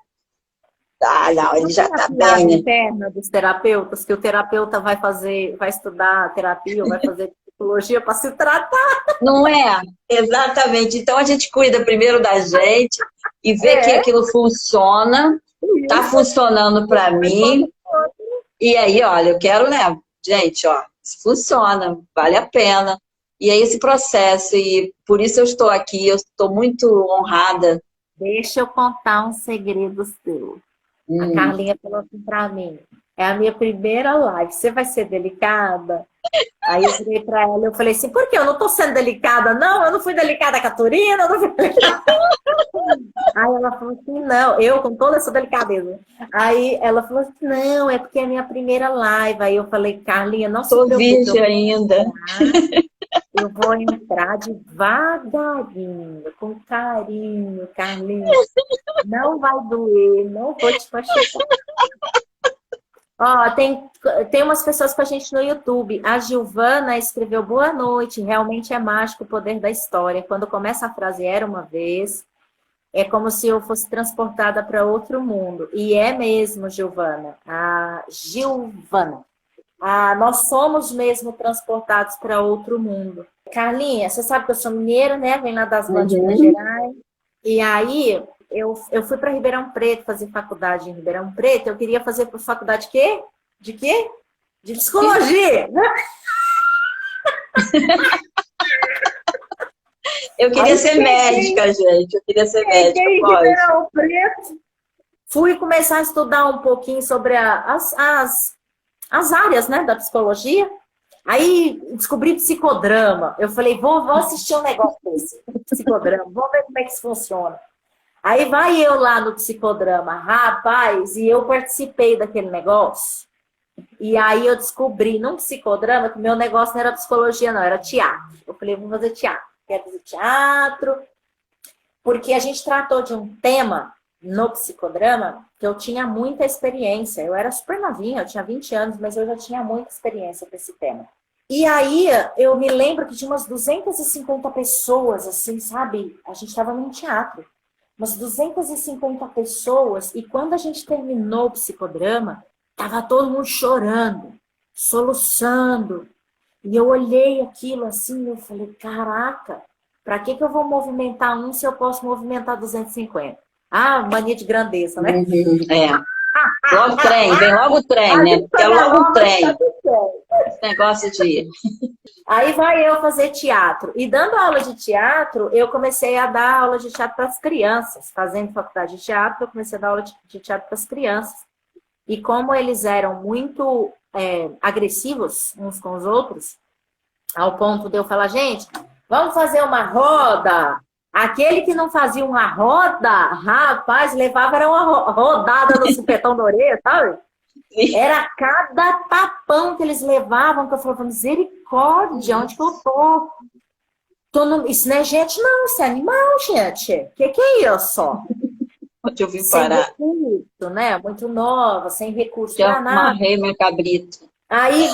Speaker 2: Ah, não, ele
Speaker 1: não
Speaker 2: já
Speaker 1: tem a
Speaker 2: tá
Speaker 1: piada
Speaker 2: bem, né?
Speaker 1: interna dos terapeutas, que o terapeuta vai fazer, vai estudar terapia, ou vai fazer psicologia para se tratar.
Speaker 2: Não é? Exatamente. Então a gente cuida primeiro da gente e vê que
Speaker 1: É,
Speaker 2: aquilo funciona, tá
Speaker 1: isso.
Speaker 2: funcionando para mim. E aí, olha, eu quero, né? Gente, ó, isso funciona, vale a pena. E é esse processo, e por isso eu estou aqui, eu estou muito honrada.
Speaker 1: Deixa eu contar um segredo seu. A
Speaker 2: Hum,
Speaker 1: Carlinha falou assim pra mim: é a minha primeira live, você vai ser delicada? Aí eu virei pra ela e eu falei assim: por quê? Eu não tô sendo delicada, não? Eu não fui delicada com a Turina, eu não fui delicada. Aí ela falou assim: não, eu com toda essa delicadeza. Aí ela falou assim: não, é porque é a minha primeira live. Aí eu falei: Carlinha, não se
Speaker 2: Sou
Speaker 1: preocupe,
Speaker 2: virgem ainda.
Speaker 1: eu vou entrar devagarinho, com carinho, Carlinha. Não vai doer, não vou te machucar. Ó, tem umas pessoas com a gente no YouTube. A Gilvana escreveu boa noite. Realmente é mágico o poder da história. Quando começa a frase era uma vez, é como se eu fosse transportada para outro mundo. E é mesmo, Gilvana. A Gilvana. Nós somos mesmo transportados para outro mundo. Carlinha, você sabe que eu sou mineira, né? Venho lá das Bandas de Minas
Speaker 2: Uhum.
Speaker 1: Gerais. E aí, eu fui para Ribeirão Preto fazer faculdade em Ribeirão Preto. Eu queria fazer faculdade de quê? De quê? De psicologia.
Speaker 2: Eu queria
Speaker 1: Aí
Speaker 2: ser
Speaker 1: cheguei,
Speaker 2: médica, gente. Eu queria ser médica,
Speaker 1: cheguei em
Speaker 2: pode.
Speaker 1: Ribeirão Preto. Fui começar a estudar um pouquinho sobre as áreas, né, da psicologia. Aí descobri psicodrama. Eu falei, vou assistir um negócio desse, psicodrama, vou ver como é que isso funciona. Aí vai eu lá no psicodrama, rapaz, e eu participei daquele negócio. E aí eu descobri num psicodrama que meu negócio não era psicologia, não, era teatro. Eu falei, vou fazer teatro. Quero fazer teatro, porque a gente tratou de um tema no psicodrama que eu tinha muita experiência. Eu era super novinha, eu tinha 20 anos, mas eu já tinha muita experiência com esse tema. E aí eu me lembro que tinha umas 250 pessoas, assim, sabe? A gente estava num teatro. Umas 250 pessoas, e quando a gente terminou o psicodrama, tava todo mundo chorando, soluçando. E eu olhei aquilo assim, e eu falei, caraca, para que eu vou movimentar um se eu posso movimentar 250? Ah, mania de grandeza, né?
Speaker 2: Uhum, é. Logo trem, vem logo o trem,
Speaker 1: A
Speaker 2: né?
Speaker 1: gente
Speaker 2: Porque é
Speaker 1: foi
Speaker 2: logo um
Speaker 1: nova, está
Speaker 2: trem.
Speaker 1: tudo certo.
Speaker 2: Esse negócio de.
Speaker 1: Aí vai eu fazer teatro. E dando aula de teatro, eu comecei a dar aula de teatro para as crianças. Fazendo faculdade de teatro, eu comecei a dar aula de teatro para as crianças. E como eles eram muito agressivos uns com os outros, ao ponto de eu falar, gente, vamos fazer uma roda. Aquele que não fazia uma roda, rapaz, levava era uma rodada no supetão da orelha, sabe? Era cada tapão que eles levavam, que eu falava, misericórdia, onde que eu tô? Isso não é gente, não, isso é animal, gente. Que é isso?
Speaker 2: Onde eu vim
Speaker 1: Sem
Speaker 2: parar?
Speaker 1: recurso, né? Muito nova, sem recurso
Speaker 2: Já
Speaker 1: pra nada.
Speaker 2: amarrei meu cabrito.
Speaker 1: Aí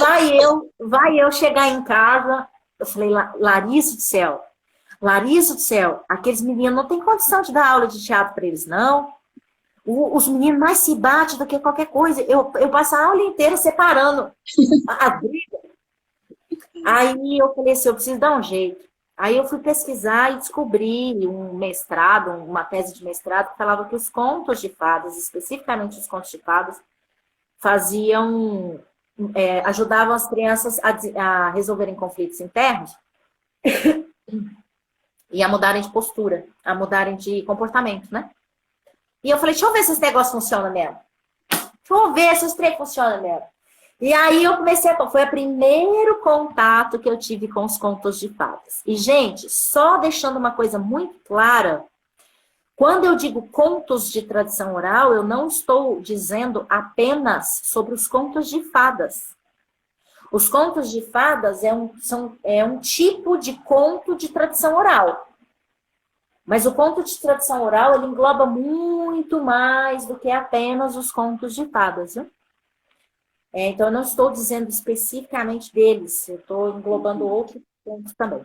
Speaker 1: vai eu chegar em casa, eu falei, Larissa do céu, aqueles meninos não tem condição de dar aula de teatro para eles, não. Os meninos mais se batem do que qualquer coisa. Eu passo a aula inteira separando a briga. Aí eu falei assim, eu preciso dar um jeito. Aí eu fui pesquisar e descobri um mestrado, uma tese de mestrado, que falava que os contos de fadas, especificamente os contos de fadas, ajudavam as crianças a resolverem conflitos internos e a mudarem de postura, a mudarem de comportamento, né? E eu falei, deixa eu ver se esse negócio funciona mesmo. Deixa eu ver se esse trem funciona mesmo. E aí eu comecei foi o primeiro contato que eu tive com os contos de fadas. E, gente, só deixando uma coisa muito clara, quando eu digo contos de tradição oral, eu não estou dizendo apenas sobre os contos de fadas. Os contos de fadas é um tipo de conto de tradição oral. Mas o conto de tradição oral, ele engloba muito mais do que apenas os contos de fadas, viu? Então, eu não estou dizendo especificamente deles, eu estou englobando outros contos também.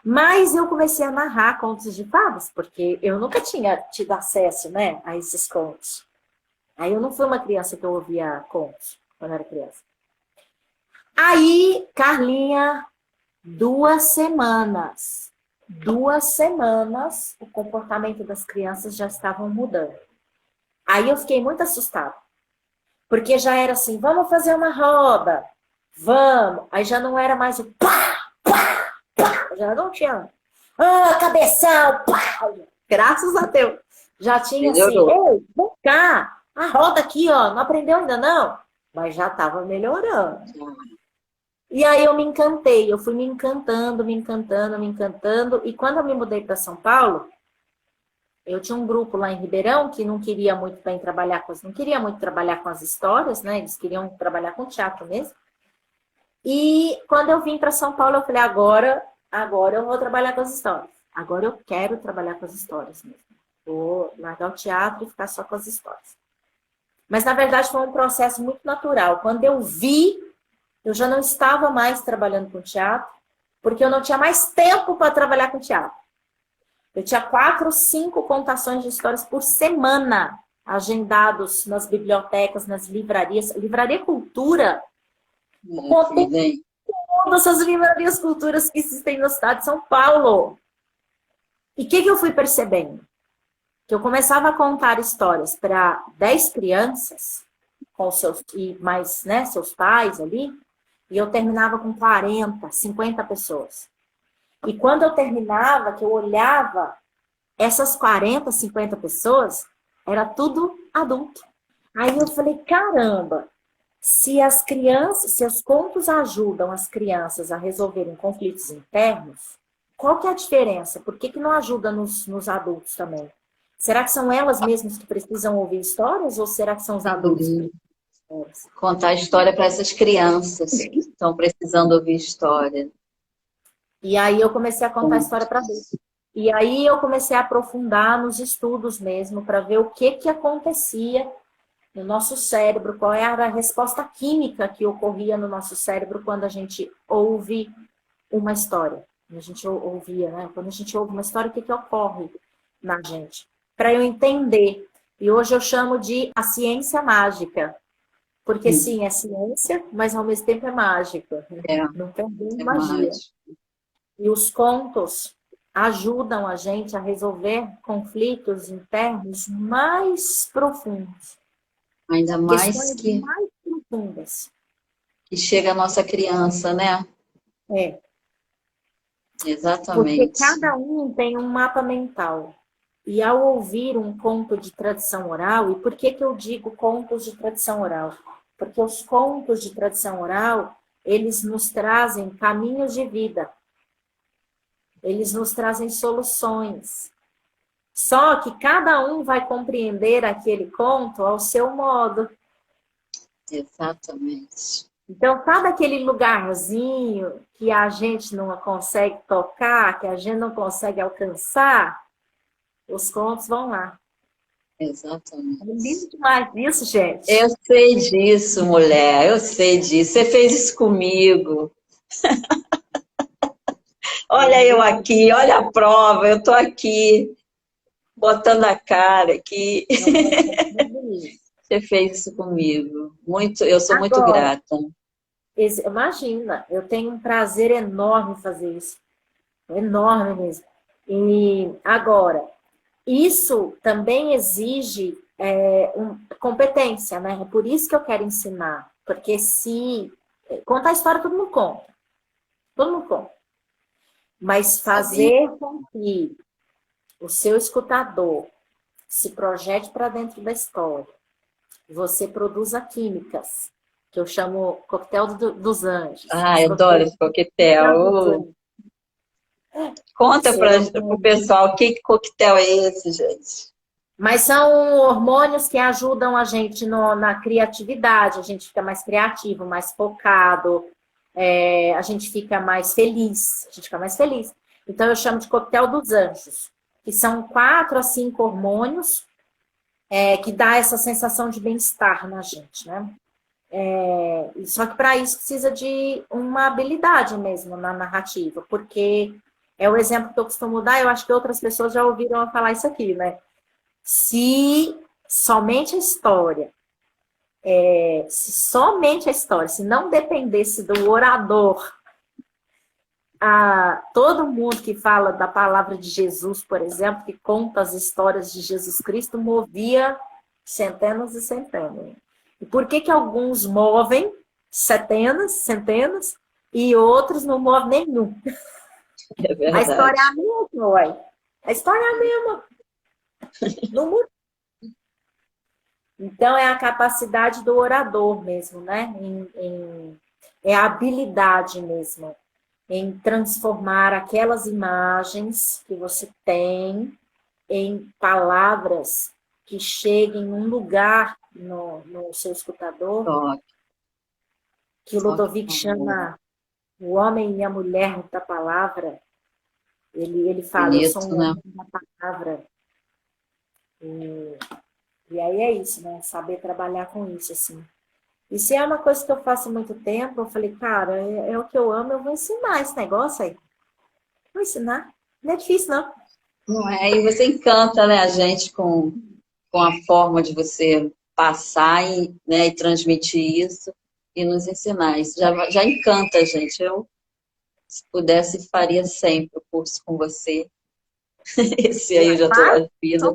Speaker 1: Mas eu comecei a narrar contos de fadas, porque eu nunca tinha tido acesso, né, a esses contos. Aí eu não fui uma criança que eu ouvia contos quando eu era criança. Aí, Carlinha, 2 semanas, o comportamento das crianças já estavam mudando. Aí eu fiquei muito assustada. Porque já era assim, vamos fazer uma roda. Vamos. Aí já não era mais o pá, pá, pá. Já não tinha. Cabeção, pá. Graças a Deus. Já tinha assim, ei, vem cá. A roda aqui, ó, não aprendeu ainda não? Mas já estava melhorando. E aí eu me encantei. Eu fui me encantando. E quando eu me mudei para São Paulo, eu tinha um grupo lá em Ribeirão que não queria muito trabalhar com as histórias, né? Eles queriam trabalhar com teatro mesmo. E quando eu vim para São Paulo, eu falei, agora eu vou trabalhar com as histórias. Agora eu quero trabalhar com as histórias mesmo. Vou largar o teatro e ficar só com as histórias. Mas, na verdade, foi um processo muito natural. Quando eu vi, eu já não estava mais trabalhando com teatro, porque eu não tinha mais tempo para trabalhar com teatro. Eu tinha 4 ou 5 contações de histórias por semana, agendados nas bibliotecas, nas livrarias. Livraria Cultura. Contei todas as livrarias culturas que existem no estado de São Paulo. E o que eu fui percebendo? Que eu começava a contar histórias para 10 crianças, com seus pais ali, e eu terminava com 40, 50 pessoas. E quando eu terminava, que eu olhava, essas 40, 50 pessoas, era tudo adulto. Aí eu falei, caramba, se os contos ajudam as crianças a resolverem conflitos internos, qual que é a diferença? Por que não ajuda nos adultos também? Será que são elas mesmas que precisam ouvir histórias ou será que são os adultos que precisam ouvir histórias?
Speaker 2: Contar a história para essas crianças que estão precisando ouvir história.
Speaker 1: E aí eu comecei a contar a história para eles. E aí eu comecei a aprofundar nos estudos mesmo, para ver o que acontecia no nosso cérebro, qual era a resposta química que ocorria no nosso cérebro quando a gente ouve uma história. Quando a gente ouvia, né? Quando a gente ouve uma história, o que ocorre na gente? Para eu entender. E hoje eu chamo de a ciência mágica. Porque sim, é ciência, mas ao mesmo tempo é mágica. Não tem magia. Mágico. E os contos ajudam a gente a resolver conflitos internos mais profundos.
Speaker 2: Ainda mais
Speaker 1: mais profundas.
Speaker 2: Que chega a nossa criança, né? Exatamente.
Speaker 1: Porque cada um tem um mapa mental. E ao ouvir um conto de tradição oral, e por que eu digo contos de tradição oral? Porque os contos de tradição oral, eles nos trazem caminhos de vida. Eles nos trazem soluções. Só que cada um vai compreender aquele conto ao seu modo.
Speaker 2: Exatamente.
Speaker 1: Então, sabe aquele lugarzinho que a gente não consegue tocar, que a gente não consegue alcançar? Os contos vão lá.
Speaker 2: Exatamente.
Speaker 1: É lindo demais isso, gente.
Speaker 2: Eu sei disso, mulher. Eu sei disso. Você fez isso comigo. Olha eu aqui, olha a prova. Eu tô aqui, botando a cara aqui. Você fez isso comigo. Muito, eu sou muito
Speaker 1: Agora,
Speaker 2: grata.
Speaker 1: imagina, eu tenho um prazer enorme em fazer isso. Enorme mesmo. E agora, isso também exige competência, né? É por isso que eu quero ensinar. Porque se contar a história, todo mundo conta. Todo mundo conta. Mas fazer com que o seu escutador se projete para dentro da história, você produza químicas, que eu chamo coquetel dos anjos.
Speaker 2: Ah, eu adoro esse coquetel. Conta para o pessoal que coquetel é esse, gente.
Speaker 1: Mas são hormônios que ajudam a gente na criatividade, a gente fica mais criativo, mais focado, a gente fica mais feliz, Então eu chamo de coquetel dos anjos, que são 4 a 5 hormônios que dá essa sensação de bem-estar na gente, né? Só que para isso precisa de uma habilidade mesmo na narrativa, porque é o exemplo que eu costumo dar, eu acho que outras pessoas já ouviram eu falar isso aqui, né? Se somente a história, se não dependesse do orador, todo mundo que fala da palavra de Jesus, por exemplo, que conta as histórias de Jesus Cristo, movia centenas e centenas. E por que alguns movem centenas, e outros não movem nenhum?
Speaker 2: É verdade.
Speaker 1: A história é a mesma, ué. A história é a mesma. Não muda. Então, é a capacidade do orador mesmo, né? É a habilidade mesmo em transformar aquelas imagens que você tem em palavras que cheguem num lugar no seu escutador, que o Ludovic chama o homem e a mulher da palavra. Ele fala, bonito, eu sou um homem da palavra. E aí é isso, né? Saber trabalhar com isso, assim. E se é uma coisa que eu faço há muito tempo, eu falei, cara, é o que eu amo, eu vou ensinar esse negócio aí. Vou ensinar. Não é difícil, não.
Speaker 2: Não é? E você encanta, né, a gente com a forma de você passar e transmitir isso e nos ensinar. Isso já encanta a gente. Eu, se pudesse, faria sempre o curso com você. Esse aí eu já estou na vida.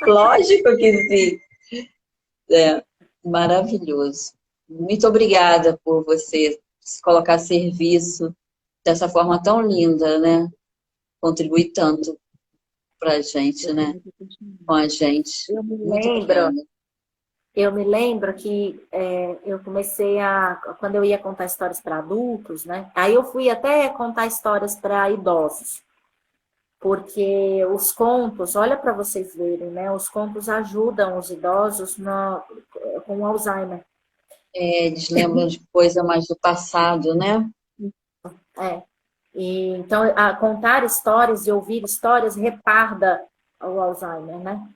Speaker 2: Lógico que sim. Maravilhoso. Muito obrigada por você se colocar a serviço dessa forma tão linda, né? Contribuir tanto para a gente, né? Com a gente.
Speaker 1: Eu me lembro que eu comecei quando eu ia contar histórias para adultos, né? Aí eu fui até contar histórias para idosos. Porque os contos, olha para vocês verem, né? Os contos ajudam os idosos com Alzheimer.
Speaker 2: Eles lembram de coisa mais do passado, né?
Speaker 1: Então, contar histórias e ouvir histórias retarda o Alzheimer, né?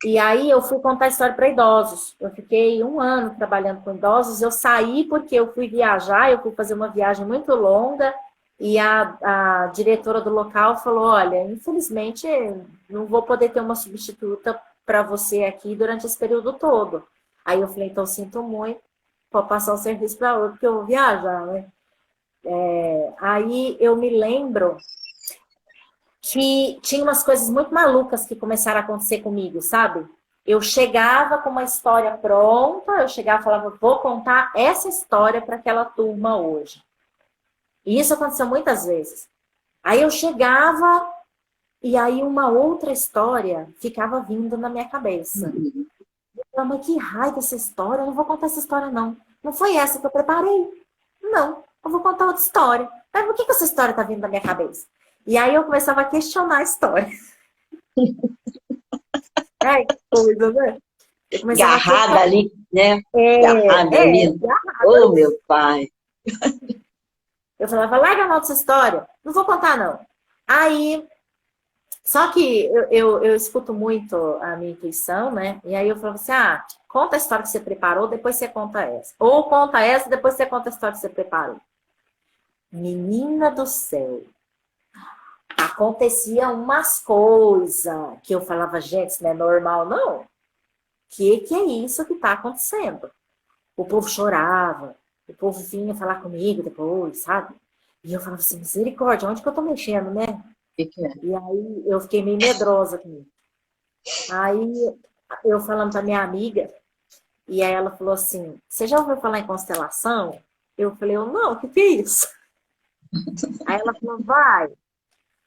Speaker 1: E aí eu fui contar história para idosos. Eu fiquei 1 ano trabalhando com idosos. Eu saí porque eu fui viajar, eu fui fazer uma viagem muito longa. E a diretora do local falou, olha, infelizmente não vou poder ter uma substituta para você aqui durante esse período todo. Aí eu falei, então sinto muito, pode passar o serviço para outro, porque eu vou viajar, né? Aí eu me lembro que tinha umas coisas muito malucas que começaram a acontecer comigo, sabe? Eu chegava com uma história pronta, eu chegava e falava, vou contar essa história para aquela turma hoje. E isso aconteceu muitas vezes. Aí eu chegava e aí uma outra história ficava vindo na minha cabeça. Mas que raiva essa história, eu não vou contar essa história, não. Não foi essa que eu preparei. Não, eu vou contar outra história. Mas por que essa história tá vindo na minha cabeça? E aí eu começava a questionar a história. É, que coisa, né? Eu começava a
Speaker 2: Garrada
Speaker 1: questionar.
Speaker 2: ali, né? Garrada ali. Oh, meu pai.
Speaker 1: Eu falava, larga a essa história. Não vou contar, não. Aí, só que eu escuto muito a minha intuição, né? E aí eu falo assim, conta a história que você preparou, depois você conta essa. Ou conta essa, depois você conta a história que você preparou. Menina do céu. Acontecia umas coisas que eu falava, gente, isso não é normal, não. Que é isso que tá acontecendo? O povo chorava, o povo vinha falar comigo depois, sabe? E eu falava assim, misericórdia, onde que eu tô mexendo, né?
Speaker 2: Que é?
Speaker 1: E aí eu fiquei meio medrosa comigo. Aí eu falando pra minha amiga, e aí ela falou assim, você já ouviu falar em constelação? Eu falei, não, o que é isso? Aí ela falou, vai.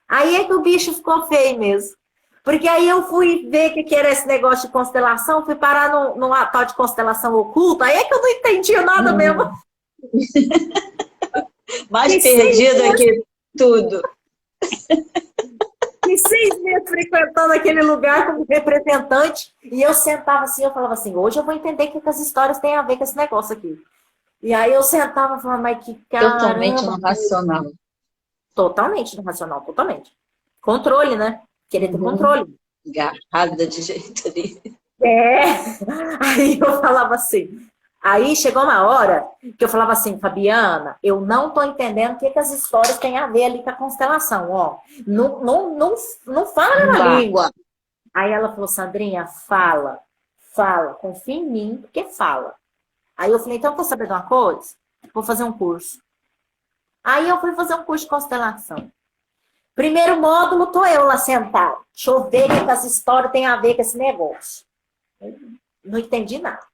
Speaker 1: Aí é que o bicho ficou feio mesmo. Porque aí eu fui ver o que era esse negócio de constelação, fui parar numa tal de constelação oculta, aí é que eu não entendia nada mesmo.
Speaker 2: Mais
Speaker 1: E
Speaker 2: perdida que tudo.
Speaker 1: E 6 meses frequentando aquele lugar como representante, e eu sentava assim, eu falava assim, hoje eu vou entender o que as histórias têm a ver com esse negócio aqui. E aí eu sentava e falava, mas que
Speaker 2: Totalmente
Speaker 1: caramba.
Speaker 2: no racional.
Speaker 1: Totalmente no racional, totalmente. Controle, né? Querer ter
Speaker 2: Uhum.
Speaker 1: controle.
Speaker 2: Garrada de jeito ali.
Speaker 1: É. Aí eu falava assim. Aí chegou uma hora que eu falava assim, Fabiana, eu não tô entendendo o que as histórias têm a ver ali com a constelação, ó. Não fala a
Speaker 2: Não
Speaker 1: mesma
Speaker 2: bate.
Speaker 1: língua. Aí ela falou, Sandrinha, fala, confia em mim, porque fala. Aí eu falei, então quer saber de uma coisa? Vou fazer um curso. Aí eu fui fazer um curso de constelação. Primeiro módulo, tô eu lá sentada. Deixa eu ver o que as histórias têm a ver com esse negócio. Não entendi nada.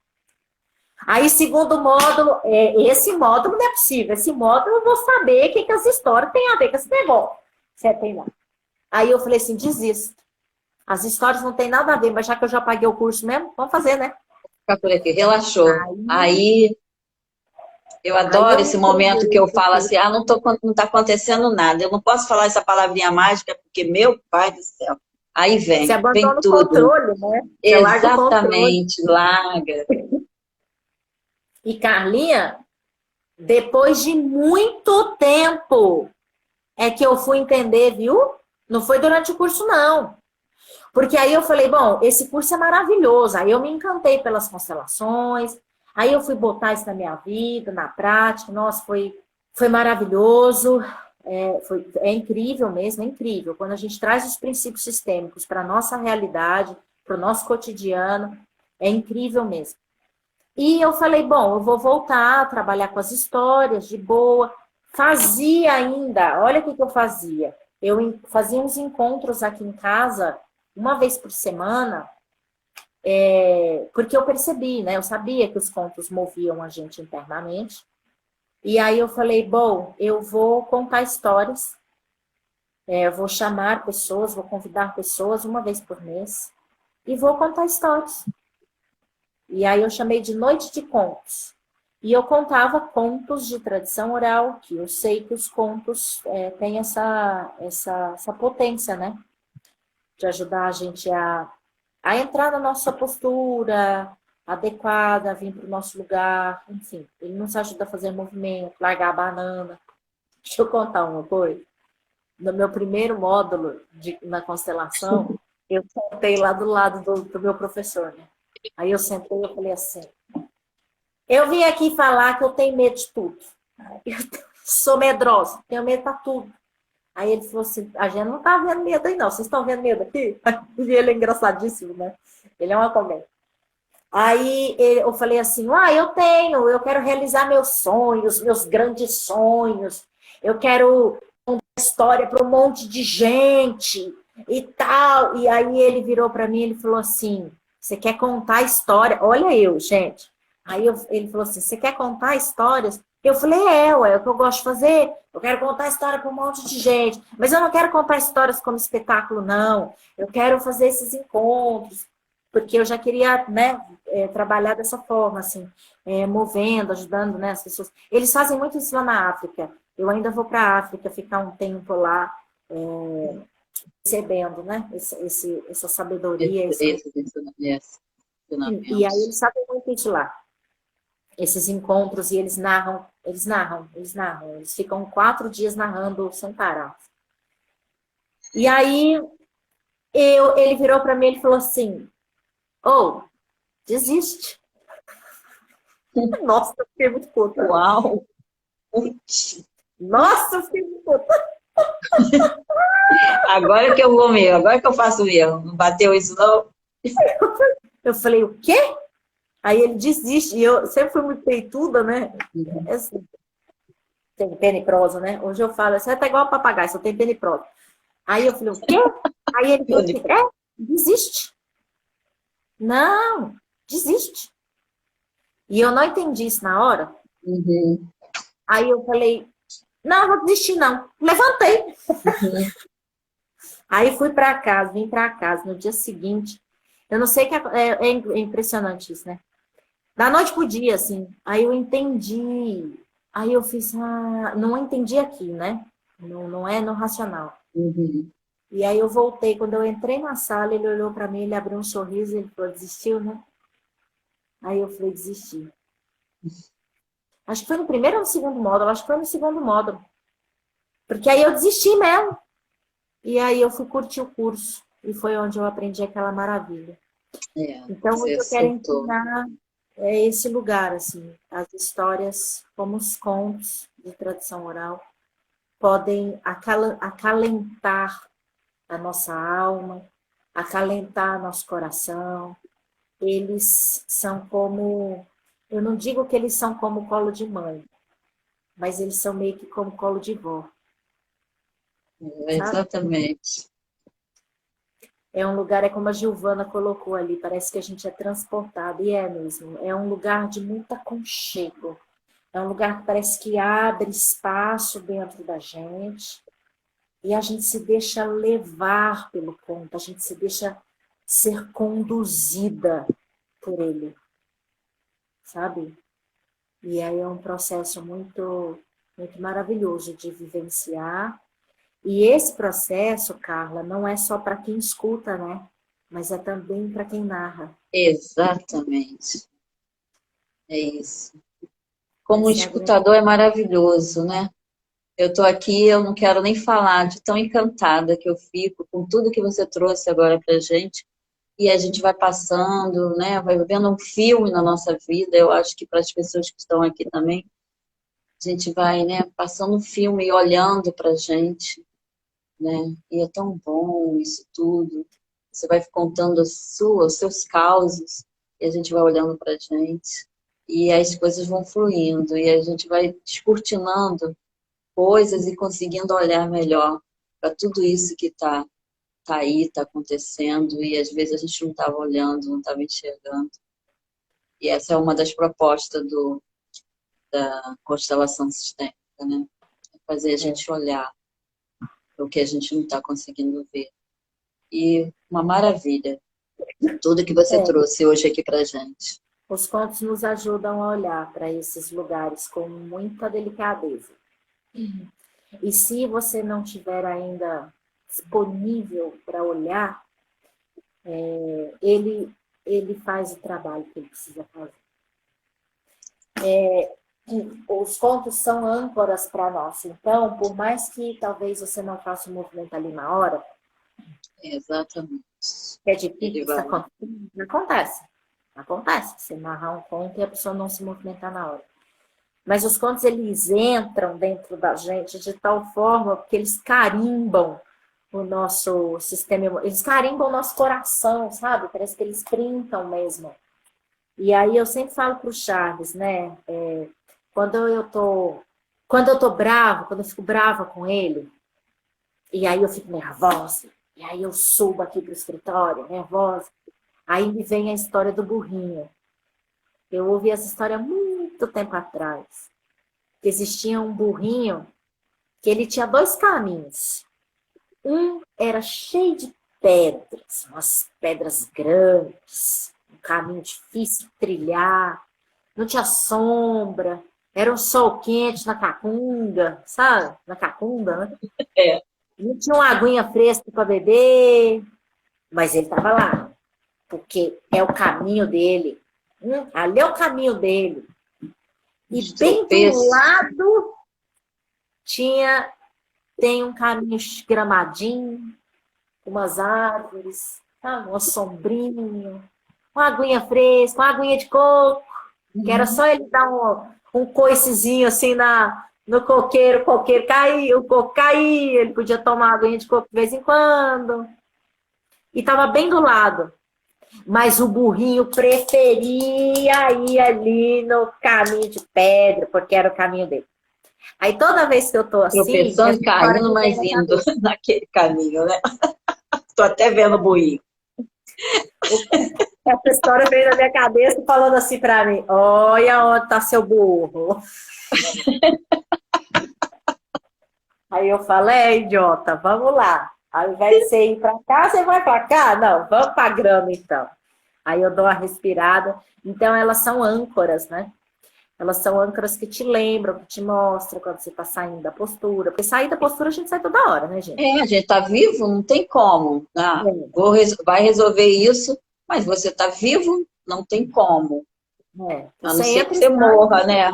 Speaker 1: Aí, segundo módulo, esse módulo não é possível. Esse módulo eu vou saber o que as histórias têm a ver com esse negócio. Você tem lá. Aí eu falei assim, desisto. As histórias não têm nada a ver, mas já que eu já paguei o curso mesmo, vamos fazer, né?
Speaker 2: Ficar por aqui. Relaxou.
Speaker 1: Aí,
Speaker 2: Aí eu
Speaker 1: aí
Speaker 2: adoro
Speaker 1: eu
Speaker 2: esse momento que
Speaker 1: entreguei.
Speaker 2: eu falo assim, não tá acontecendo nada. Eu não posso falar essa palavrinha mágica, porque, meu pai do céu. Aí
Speaker 1: Você
Speaker 2: vem
Speaker 1: abandona o
Speaker 2: tudo.
Speaker 1: controle, né? Você larga o controle.
Speaker 2: Exatamente, larga.
Speaker 1: E Carlinha, depois de muito tempo, é que eu fui entender, viu? Não foi durante o curso, não. Porque aí eu falei, bom, esse curso é maravilhoso. Aí eu me encantei pelas constelações. Aí eu fui botar isso na minha vida, na prática. Nossa, foi maravilhoso. É incrível mesmo, é incrível. Quando a gente traz os princípios sistêmicos para a nossa realidade, para o nosso cotidiano, é incrível mesmo. E eu falei, bom, eu vou voltar a trabalhar com as histórias de boa. Fazia ainda, olha o que eu fazia. Eu fazia uns encontros aqui em casa, uma vez por semana, porque eu percebi, né? Eu sabia que os contos moviam a gente internamente. E aí eu falei, bom, eu vou contar histórias, eu vou chamar pessoas, vou convidar pessoas uma vez por mês e vou contar histórias. E aí eu chamei de Noite de Contos. E eu contava contos de tradição oral, que eu sei que os contos têm essa potência, né? De ajudar a gente a entrar na nossa postura adequada, vir para o nosso lugar, enfim. Ele nos ajuda a fazer movimento, largar a banana. Deixa eu contar uma coisa. No meu primeiro módulo na constelação, eu sentei lá do lado do meu professor, né? Aí eu sentei e falei assim, eu vim aqui falar que eu tenho medo de tudo. Eu sou medrosa, tenho medo para tudo. Aí ele falou assim, a gente não tá vendo medo aí não, vocês estão vendo medo aqui? E ele é engraçadíssimo, né? Ele é uma comédia. Aí eu falei assim, eu quero realizar meus sonhos, meus grandes sonhos. Eu quero contar história para um monte de gente e tal. E aí ele virou para mim e ele falou assim, você quer contar história? Olha eu, gente. Aí ele falou assim, você quer contar histórias? Eu falei, é o que eu gosto de fazer. Eu quero contar história para um monte de gente. Mas eu não quero contar histórias como espetáculo, não. Eu quero fazer esses encontros. porque eu já queria, né, trabalhar dessa forma, assim, movendo, ajudando, né, as pessoas. Eles fazem muito isso lá na África. Eu ainda vou para a África ficar um tempo lá, recebendo, né, essa sabedoria.
Speaker 2: Esse
Speaker 1: E aí
Speaker 2: ensinamento.
Speaker 1: eles sabem muito isso lá, esses encontros, e eles ficam 4 dias narrando sem parar. E aí ele virou para mim e falou assim, oh, desiste. Nossa, eu fiquei muito puta.
Speaker 2: Uau! Putz,
Speaker 1: Nossa, eu fiquei muito puta.
Speaker 2: agora que eu vou mesmo, agora que eu faço mesmo. Não bateu isso, não?
Speaker 1: Eu falei, o quê? Aí ele desiste. E eu sempre fui muito peituda, né?
Speaker 2: Uhum.
Speaker 1: Assim, tem pena e prosa, né? Hoje eu falo, você tá igual papagaio, só tem pena e prosa. Aí eu falei, o quê? Aí ele falou assim, desiste. Não, desiste. E eu não entendi isso na hora.
Speaker 2: Uhum.
Speaker 1: Aí eu falei, não, eu vou desistir não. Levantei.
Speaker 2: Uhum.
Speaker 1: Aí fui para casa, vim para casa. No dia seguinte, eu não sei que é impressionante isso, né? Da noite pro dia, assim. Aí eu entendi. Aí eu fiz, não entendi aqui, né? Não, não é no racional.
Speaker 2: Uhum.
Speaker 1: E aí eu voltei. Quando eu entrei na sala, ele olhou para mim, ele abriu um sorriso e ele falou, desistiu, né? Aí eu falei, desisti. Acho que foi no primeiro ou no segundo módulo? Acho que foi no segundo módulo. Porque aí eu desisti mesmo. E aí eu fui curtir o curso. E foi onde eu aprendi aquela maravilha.
Speaker 2: É,
Speaker 1: Então, hoje
Speaker 2: você
Speaker 1: eu quero
Speaker 2: soltou.
Speaker 1: ensinar esse lugar, assim, as histórias, como os contos de tradição oral, podem acalentar a nossa alma, acalentar nosso coração. Eles são como, eu não digo que eles são como colo de mãe, mas eles são meio que como colo de vó, sabe?
Speaker 2: Exatamente.
Speaker 1: É um lugar, é como a Giovana colocou ali, parece que a gente é transportado, e é mesmo. É um lugar de muito aconchego. É um lugar que parece que abre espaço dentro da gente e a gente se deixa levar pelo conto, a gente se deixa ser conduzida por ele, sabe? E aí é um processo muito, muito maravilhoso de vivenciar. E esse processo, Carla, não é só para quem escuta, né? Mas é também para quem narra.
Speaker 2: Exatamente. É isso. Como
Speaker 1: Essa é a grande...
Speaker 2: escutador é maravilhoso, né? Eu estou aqui, eu não quero nem falar de tão encantada que eu fico com tudo que você trouxe agora para gente. E a gente vai passando, né? Vai vendo um filme na nossa vida. Eu acho que para as pessoas que estão aqui também, a gente vai, né? Passando um filme e olhando para a gente, né? E é tão bom isso tudo. Você vai contando os seus causos e a gente vai olhando para a gente e as coisas vão fluindo e a gente vai descortinando coisas e conseguindo olhar melhor para tudo isso que tá aí, está acontecendo, e às vezes a gente não estava olhando, não estava enxergando. E essa é uma das propostas da constelação sistêmica, né? É fazer a
Speaker 1: É.
Speaker 2: gente olhar para o que a gente não está conseguindo ver. E uma maravilha, tudo que você
Speaker 1: É.
Speaker 2: trouxe hoje aqui para gente.
Speaker 1: Os contos nos ajudam a olhar para esses lugares com muita delicadeza. E se você não tiver ainda disponível para olhar, ele faz o trabalho que ele precisa fazer. Os contos são âncoras para nós. Então, por mais que talvez você não faça o movimento ali na hora,
Speaker 2: Exatamente.
Speaker 1: que é
Speaker 2: Ele
Speaker 1: difícil, isso
Speaker 2: vai.
Speaker 1: acontece. Acontece. Você narrar um conto e a pessoa não se movimentar na hora. Mas os contos, eles entram dentro da gente de tal forma que eles carimbam o nosso sistema, eles carimbam o nosso coração, sabe? Parece que eles printam mesmo. E aí eu sempre falo para o Charles, né? Quando eu tô, quando eu tô bravo, quando eu fico brava com ele, e aí eu fico nervosa, e aí eu subo aqui pro escritório, nervosa, aí me vem a história do burrinho. Eu ouvi essa história há muito tempo atrás. Que existia um burrinho que ele tinha dois caminhos. Um era cheio de pedras, umas pedras grandes, um caminho difícil de trilhar, não tinha sombra, era um sol quente na cacunda, sabe? Na cacunda, né?
Speaker 2: É.
Speaker 1: Não tinha uma aguinha fresca para beber, mas ele estava lá, porque é o caminho dele. Ali é o caminho dele. E bem do lado tem um caminho gramadinho, umas árvores, sabe? Uma sombrinha, uma aguinha fresca, uma aguinha de coco, que era só ele dar um coicezinho assim no coqueiro, o coqueiro caía, o coco caía, ele podia tomar aguinha de coco de vez em quando. E estava bem do lado. Mas o burrinho preferia ir ali no caminho de pedra, porque era o caminho dele. Aí toda vez que eu tô assim...
Speaker 2: Tropeçando, caindo, mas indo naquele caminho, né? Tô até vendo o burrinho.
Speaker 1: Essa história veio na minha cabeça falando assim pra mim, olha onde tá seu burro. Aí eu falei, idiota, vamos lá. Ao invés de você ir pra cá, você vai pra cá? Não, vamos pra grama então. Aí eu dou uma respirada. Então elas são âncoras, né? Elas são âncoras que te lembram, que te mostram quando você está saindo da postura. Porque sair da postura a gente sai toda hora, né, gente?
Speaker 2: A gente tá vivo, não tem como. Vai resolver isso, mas você tá vivo, não tem como. A não ser que você morra, né?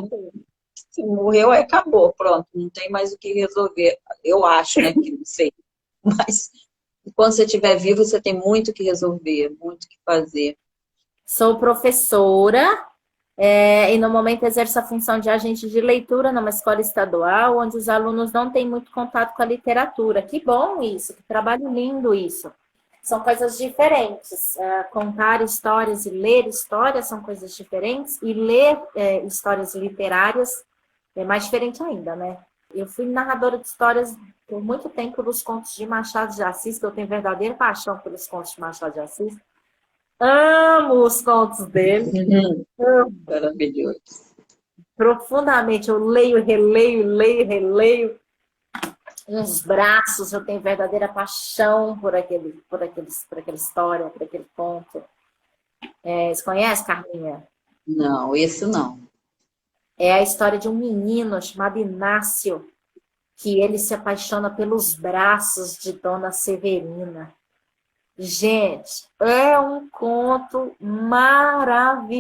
Speaker 2: Se morreu, aí acabou, pronto. Não tem mais o que resolver. Eu acho, né? Que não sei. Mas enquanto você estiver vivo, você tem muito o que resolver, muito o que fazer.
Speaker 1: Sou professora. E no momento exerço a função de agente de leitura numa escola estadual, onde os alunos não têm muito contato com a literatura. Que bom isso, que trabalho lindo isso. São coisas diferentes. Contar histórias e ler histórias são coisas diferentes, e ler histórias literárias é mais diferente ainda, né? Eu fui narradora de histórias por muito tempo dos contos de Machado de Assis, que eu tenho verdadeira paixão pelos contos de Machado de Assis. Amo os contos dele.
Speaker 2: Maravilhoso.
Speaker 1: Profundamente. Eu leio, releio. Uns braços, eu tenho verdadeira paixão por aquela história, por aquele conto. Você conhece, Carminha?
Speaker 2: Não, isso não.
Speaker 1: É a história de um menino chamado Inácio, que ele se apaixona pelos braços de Dona Severina. Gente, é um conto maravilhoso.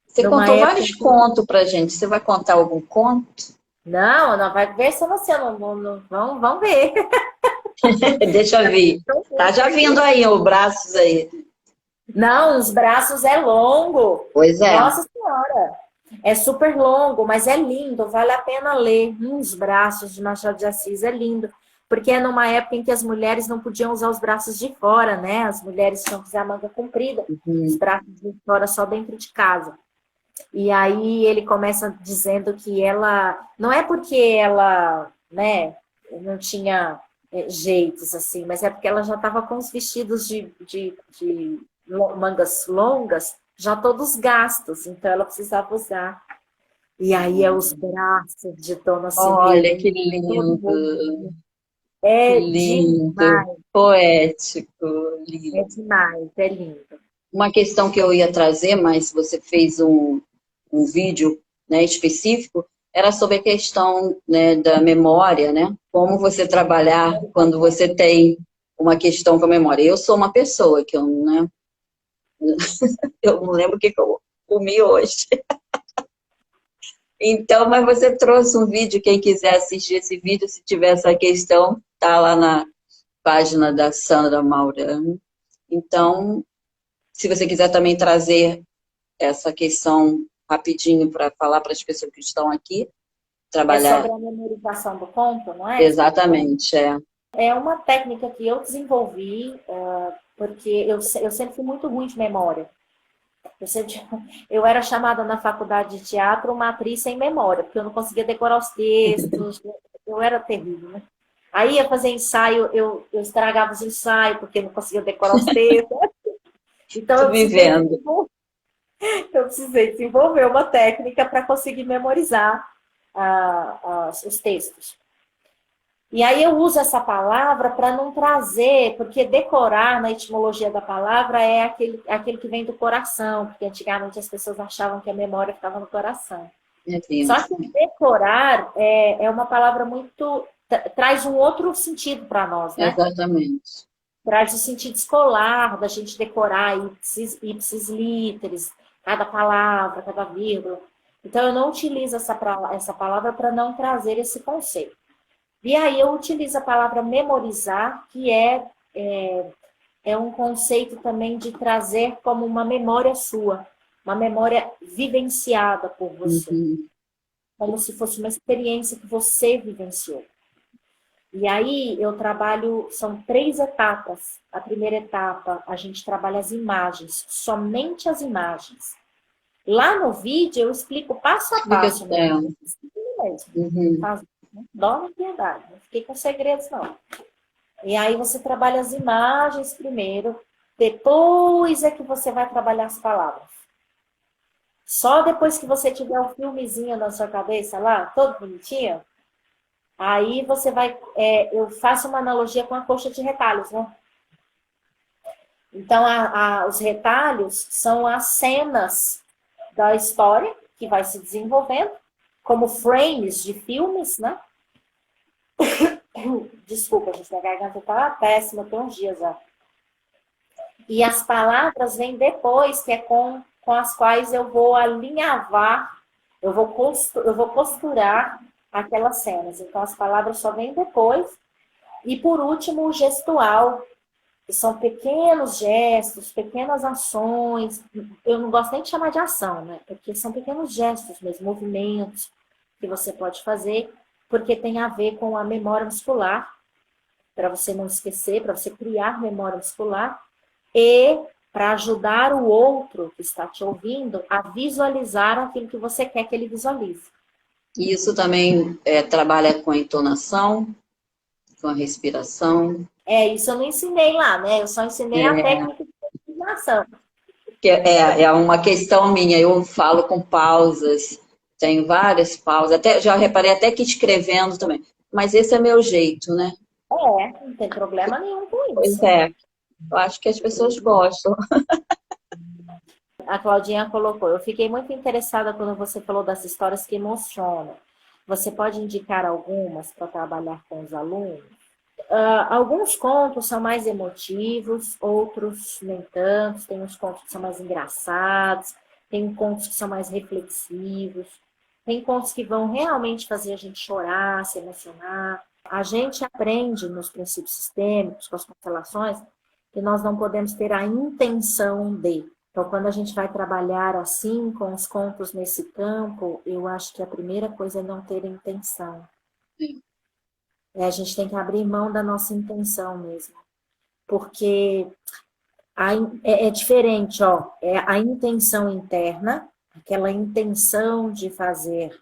Speaker 2: Você contou vários contos pra gente. Você vai contar algum conto?
Speaker 1: Não vai ver se você não. Vamos ver.
Speaker 2: Deixa eu ver. Tá já vindo aí os braços aí.
Speaker 1: Não, os braços é longo.
Speaker 2: Pois é.
Speaker 1: Nossa Senhora. É super longo, mas é lindo. Vale a pena ler. Os braços de Machado de Assis é lindo. Porque é numa época em que as mulheres não podiam usar os braços de fora, né? As mulheres tinham que usar a manga comprida. Os braços de fora só dentro de casa. E aí ele começa dizendo que ela... Não é porque ela, né, não tinha jeitos, assim, mas é porque ela já estava com os vestidos de mangas longas, já todos gastos, então ela precisava usar. E aí é os braços de Dona Severina.
Speaker 2: Olha, que lindo.
Speaker 1: É
Speaker 2: lindo,
Speaker 1: demais.
Speaker 2: Poético, lindo.
Speaker 1: É demais, é lindo.
Speaker 2: Uma questão que eu ia trazer, mas você fez um vídeo, né, específico, era sobre a questão, né, da memória, né? Como você trabalhar quando você tem uma questão com a memória. Eu sou uma pessoa que eu não lembro o que eu comi hoje. Então, mas você trouxe um vídeo, quem quiser assistir esse vídeo, se tiver essa questão, tá lá na página da Sandra Maurano. Então, se você quiser também trazer essa questão rapidinho para falar para as pessoas que estão aqui, trabalhar.
Speaker 1: É sobre a memorização do conto, não é?
Speaker 2: Exatamente,
Speaker 1: É uma técnica que eu desenvolvi, porque eu sempre fui muito ruim de memória. Eu era chamada na faculdade de teatro uma atriz sem memória, porque eu não conseguia decorar os textos, eu era terrível, né? Aí ia fazer ensaio, eu estragava os ensaios, porque eu não conseguia decorar os textos. Então eu precisei desenvolver uma técnica para conseguir memorizar os textos. E aí eu uso essa palavra para não trazer, porque decorar na etimologia da palavra é aquele que vem do coração, porque antigamente as pessoas achavam que a memória ficava no coração.
Speaker 2: É
Speaker 1: Só
Speaker 2: isso.
Speaker 1: que decorar é uma palavra muito... traz um outro sentido para nós, né?
Speaker 2: Exatamente.
Speaker 1: Traz o sentido escolar, da gente decorar ipsis literis, cada palavra, cada vírgula. Então, eu não utilizo essa palavra para não trazer esse conceito. E aí eu utilizo a palavra memorizar, que é um conceito também de trazer como uma memória sua, uma memória vivenciada por você,
Speaker 2: Uhum.
Speaker 1: como se fosse uma experiência que você vivenciou. E aí eu trabalho, são 3 etapas. A primeira etapa, a gente trabalha as imagens, somente as imagens. Lá no vídeo eu explico passo a
Speaker 2: Explica
Speaker 1: passo, né?
Speaker 2: dela.
Speaker 1: Mesmo.
Speaker 2: Uhum.
Speaker 1: Dó na piedade, não fiquei com segredos, não. E aí você trabalha as imagens primeiro, depois é que você vai trabalhar as palavras. Só depois que você tiver um filmezinho na sua cabeça lá, todo bonitinho, aí você vai... eu faço uma analogia com a coxa de retalhos, né? Então, os retalhos são as cenas da história que vai se desenvolvendo, como frames de filmes, né? Desculpa, gente, minha garganta tá péssima, tem uns dias já. E as palavras vêm depois, que é com as quais eu vou alinhavar, eu vou costurar aquelas cenas. Então, as palavras só vêm depois. E, por último, o gestual, que são pequenos gestos, pequenas ações. Eu não gosto nem de chamar de ação, né? Porque são pequenos gestos mesmo, movimentos que você pode fazer, porque tem a ver com a memória muscular, para você não esquecer, para você criar memória muscular, e para ajudar o outro que está te ouvindo a visualizar aquilo que você quer que ele visualize.
Speaker 2: E isso também trabalha com a entonação, com a respiração.
Speaker 1: Isso eu não ensinei lá, né? Eu só ensinei a
Speaker 2: É,
Speaker 1: técnica de respiração.
Speaker 2: é uma questão minha, eu falo com pausas, tenho várias pausas, até, já reparei até que escrevendo também. Mas esse é meu jeito, né?
Speaker 1: Não tem problema nenhum com
Speaker 2: Pois
Speaker 1: isso.
Speaker 2: é, eu acho que as pessoas gostam.
Speaker 1: A Claudinha colocou, eu fiquei muito interessada quando você falou das histórias que emocionam. Você pode indicar algumas para trabalhar com os alunos? Alguns contos são mais emotivos, outros nem tanto. Tem uns contos que são mais engraçados, tem contos que são mais reflexivos, tem contos que vão realmente fazer a gente chorar, se emocionar. A gente aprende nos princípios sistêmicos, com as constelações, que nós não podemos ter a intenção de. Então, quando a gente vai trabalhar assim, com os contos nesse campo, eu acho que a primeira coisa é não ter intenção. A gente tem que abrir mão da nossa intenção mesmo. Porque é diferente, ó. É a intenção interna, aquela intenção de fazer,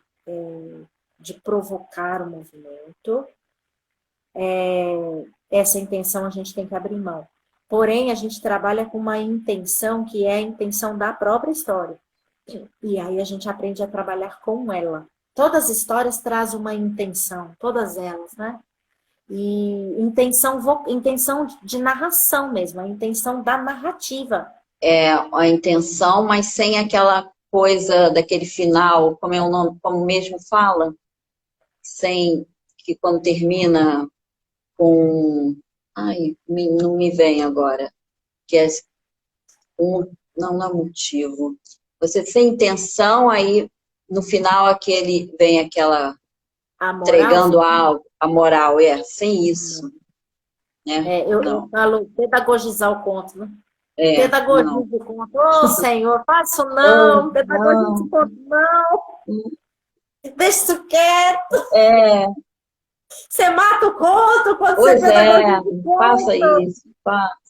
Speaker 1: de provocar o movimento. Essa intenção a gente tem que abrir mão. Porém, a gente trabalha com uma intenção que é a intenção da própria história. E aí a gente aprende a trabalhar com ela. Todas as histórias trazem uma intenção, todas elas, né? E intenção de narração mesmo, a intenção da narrativa.
Speaker 2: É a intenção, mas sem aquela coisa daquele final, como é o nome, como mesmo fala, sem que quando termina com. Ai, não me vem agora. Que é não é motivo. Você sem intenção, aí no final vem aquela
Speaker 1: A moral,
Speaker 2: entregando a moral, sem isso. Né?
Speaker 1: eu
Speaker 2: Não,
Speaker 1: falo pedagogizar o conto, né?
Speaker 2: não.
Speaker 1: Pedagogize o conto. Ô, Senhor, faço
Speaker 2: Oh,
Speaker 1: não, pedagogize o
Speaker 2: não.
Speaker 1: conto, não, deixa isso quieto.
Speaker 2: É,
Speaker 1: Você mata o conto quando você
Speaker 2: pois é,
Speaker 1: pedagogiza o
Speaker 2: faça
Speaker 1: conto.
Speaker 2: isso, faça.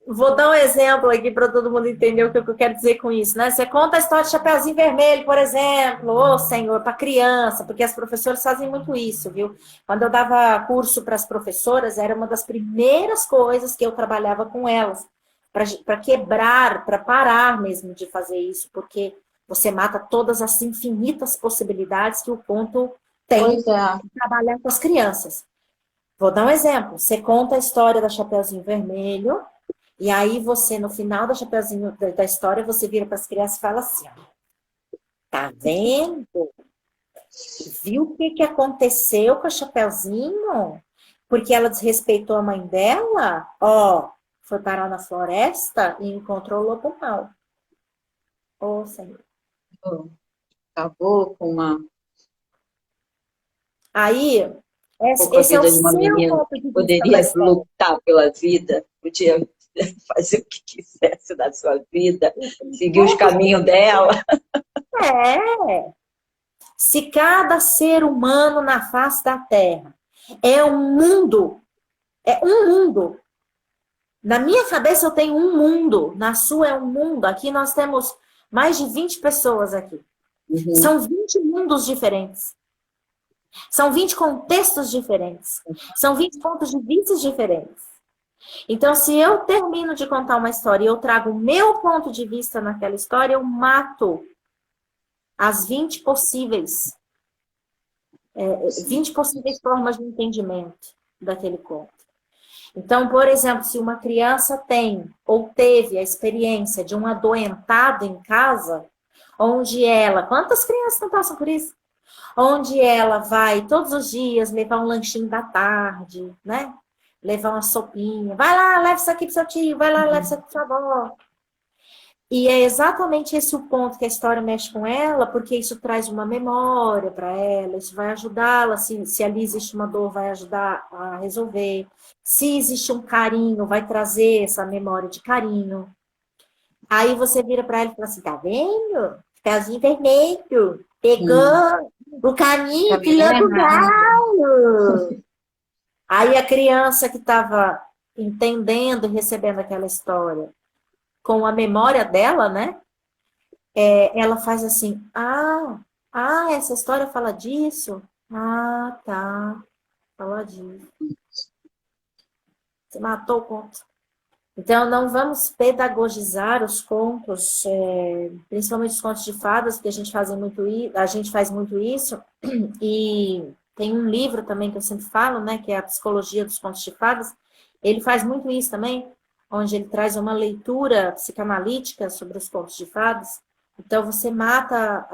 Speaker 1: Vou dar um exemplo aqui para todo mundo entender o que eu quero dizer com isso, né? Você conta a história de Chapeuzinho Vermelho, por exemplo, ô Senhor, para criança, porque as professoras fazem muito isso, viu? Quando eu dava curso para as professoras, era uma das primeiras coisas que eu trabalhava com elas, para quebrar, para parar mesmo de fazer isso, porque você mata todas as infinitas possibilidades que o conto tem
Speaker 2: Pois é.
Speaker 1: de trabalhar com as crianças. Vou dar um exemplo. Você conta a história da Chapeuzinho Vermelho, e aí você, no final da Chapeuzinho da história, você vira para as crianças e fala assim, ó, tá vendo? Viu o que que aconteceu com a Chapeuzinho? Porque ela desrespeitou a mãe dela? Ó, foi parar na floresta e encontrou o lobo mau. Ô, Senhor.
Speaker 2: Acabou com
Speaker 1: Aí,
Speaker 2: pouco a
Speaker 1: esse é o
Speaker 2: vida de uma
Speaker 1: seu
Speaker 2: menina.
Speaker 1: ponto de vista para a
Speaker 2: Poderia
Speaker 1: história.
Speaker 2: lutar pela vida, podia fazer o que quisesse da sua vida, seguir os
Speaker 1: Pontos
Speaker 2: caminhos dela.
Speaker 1: é. Se cada ser humano na face da Terra é um mundo. Na minha cabeça eu tenho um mundo, na sua é um mundo. Aqui nós temos mais de 20 pessoas aqui.
Speaker 2: Uhum.
Speaker 1: São 20 mundos diferentes. São 20 contextos diferentes. São 20 pontos de vista diferentes. Então, se eu termino de contar uma história e eu trago o meu ponto de vista naquela história, eu mato as 20 possíveis formas de entendimento daquele conto. Então, por exemplo, se uma criança tem ou teve a experiência de um adoentado em casa, onde ela, quantas crianças não passam por isso? Onde ela vai todos os dias levar um lanchinho da tarde, né? Levar uma sopinha. Vai lá, leva isso aqui pro seu tio, vai lá, leva isso aqui pra sua avó. E é exatamente esse o ponto que a história mexe com ela, porque isso traz uma memória para ela, isso vai ajudá-la, se ali existe uma dor, vai ajudar a resolver. Se existe um carinho, vai trazer essa memória de carinho. Aí você vira para ela e fala assim, tá vendo? Pezinho vermelho, pegou o caminho que
Speaker 2: Caminho
Speaker 1: leva o
Speaker 2: errado.
Speaker 1: galo. Aí a criança que estava entendendo e recebendo aquela história, com a memória dela, né? Ela faz assim, essa história fala disso? Ah, tá, fala disso. Você matou o conto. Então, não vamos pedagogizar os contos, principalmente os contos de fadas, porque a gente faz muito isso, e tem um livro também que eu sempre falo, né, que é a Psicologia dos Contos de Fadas, ele faz muito isso também, onde ele traz uma leitura psicanalítica sobre os contos de fadas. Então, você mata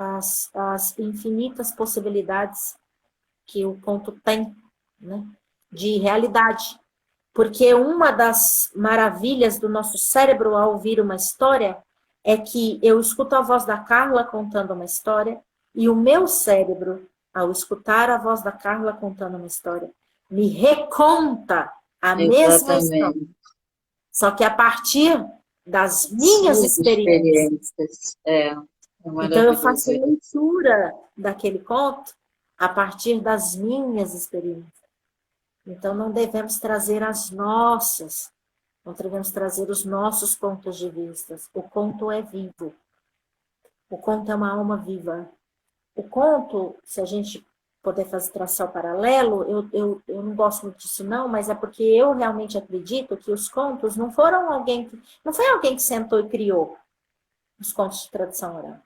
Speaker 1: as infinitas possibilidades que o conto tem, né, de realidade. Porque uma das maravilhas do nosso cérebro ao ouvir uma história é que eu escuto a voz da Carla contando uma história e o meu cérebro, ao escutar a voz da Carla contando uma história, me reconta a mesma história.
Speaker 2: Exatamente.
Speaker 1: Só que a partir das minhas
Speaker 2: Suas
Speaker 1: experiências.
Speaker 2: experiências. É
Speaker 1: Então eu faço
Speaker 2: maravilhoso isso.
Speaker 1: leitura daquele conto a partir das minhas experiências. Então, não devemos trazer as nossas, não devemos trazer os nossos pontos de vista. O conto é vivo. O conto é uma alma viva. O conto, se a gente puder traçar o paralelo, eu não gosto muito disso não, mas é porque eu realmente acredito que os contos não foi alguém que sentou e criou os contos de tradição oral.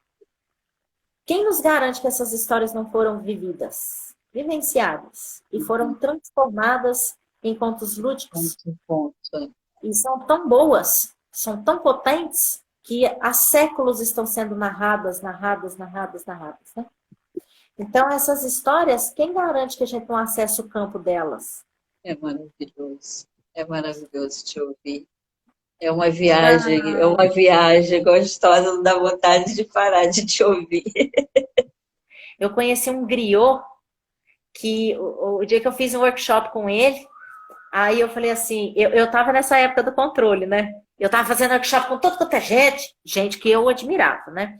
Speaker 1: Quem nos garante que essas histórias não foram vividas, vivenciadas e foram transformadas em contos lúdicos?
Speaker 2: Muito ponto.
Speaker 1: E são tão boas, são tão potentes, que há séculos estão sendo narradas, né? Então, essas histórias, quem garante que a gente não acessa o campo delas?
Speaker 2: É maravilhoso. É maravilhoso te ouvir. É uma viagem gostosa, não dá vontade de parar de te ouvir.
Speaker 1: Eu conheci um griot que o dia que eu fiz um workshop com ele, aí eu falei assim, eu tava nessa época do controle, né? Eu tava fazendo workshop com tudo quanto é gente que eu admirava, né?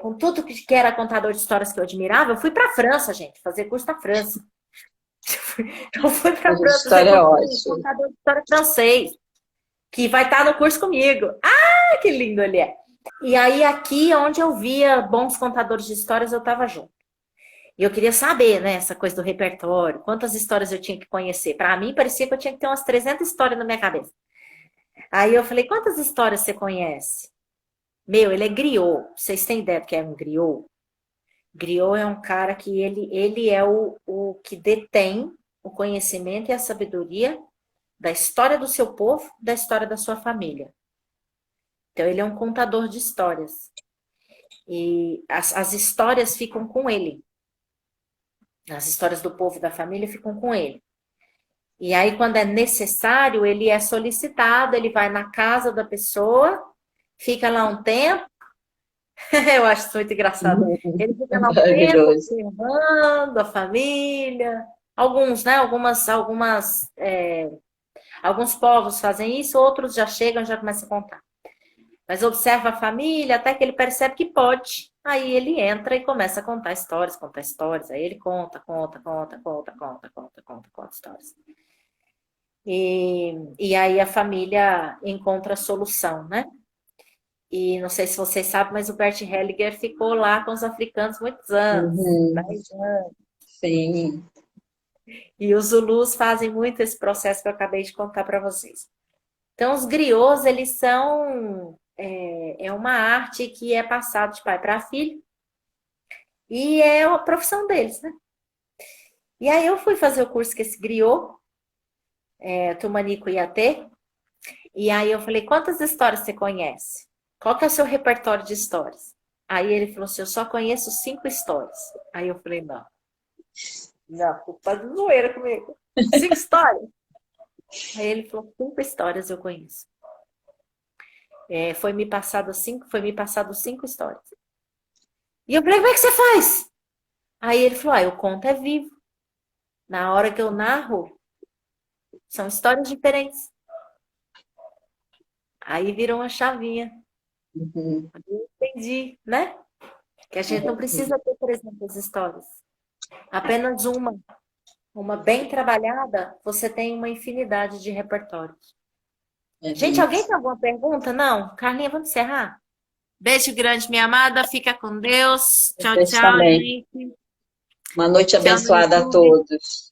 Speaker 1: Com tudo que era contador de histórias que eu admirava, eu fui para a França, gente, fazer curso na França. Eu fui para a
Speaker 2: A
Speaker 1: França fazer
Speaker 2: história é
Speaker 1: curso com
Speaker 2: ótima.
Speaker 1: contador de história francês, que vai estar no curso comigo. Ah, que lindo ele é! E aí, aqui, onde eu via bons contadores de histórias, eu estava junto. E eu queria saber, né, essa coisa do repertório, quantas histórias eu tinha que conhecer. Para mim, parecia que eu tinha que ter umas 300 histórias na minha cabeça. Aí eu falei, quantas histórias você conhece? Meu, ele é griot. Vocês têm ideia do que é um griot? Griot é um cara que ele é o que detém o conhecimento e a sabedoria da história do seu povo, da história da sua família. Então, ele é um contador de histórias. E as histórias ficam com ele. As histórias do povo e da família ficam com ele. E aí, quando é necessário, ele é solicitado, ele vai na casa da pessoa, fica lá um tempo. Eu acho isso muito engraçado. Ele fica lá um tempo
Speaker 2: Maravilhoso.
Speaker 1: observando a família. Alguns, né? Alguns povos fazem isso, outros já chegam e já começam a contar. Mas observa a família até que ele percebe que pode. Aí ele entra e começa a contar histórias, contar histórias. Aí ele conta histórias. E aí a família encontra a solução, né? E não sei se vocês sabem, mas o Bert Hellinger ficou lá com os africanos muitos anos.
Speaker 2: Uhum.
Speaker 1: 10 anos.
Speaker 2: Sim.
Speaker 1: E os Zulus fazem muito esse processo que eu acabei de contar para vocês. Então, os griots, eles são... É uma arte que é passada de pai para filho. E é a profissão deles, né? E aí eu fui fazer o curso com esse griot, Tumanico Iatê. E aí eu falei, quantas histórias você conhece? Qual que é o seu repertório de histórias? Aí ele falou assim, eu só conheço 5 histórias. Aí eu falei, não, tá de zoeira comigo. 5 histórias? Aí ele falou, 5 histórias eu conheço. Foi me passado 5 histórias. E eu falei, como é que você faz? Aí ele falou, eu conto é vivo. Na hora que eu narro, são histórias diferentes. Aí virou uma chavinha.
Speaker 2: Uhum.
Speaker 1: Eu entendi, né? Que a gente não precisa ter 300 histórias. Apenas uma bem trabalhada, você tem uma infinidade de repertórios. Gente, alguém tem alguma pergunta? Não? Carlinha, vamos encerrar? Beijo grande, minha amada. Fica com Deus. Tchau,
Speaker 2: Vocês
Speaker 1: tchau,
Speaker 2: também.
Speaker 1: gente.
Speaker 2: Uma noite
Speaker 1: Tchau no
Speaker 2: abençoada a
Speaker 1: YouTube.
Speaker 2: todos.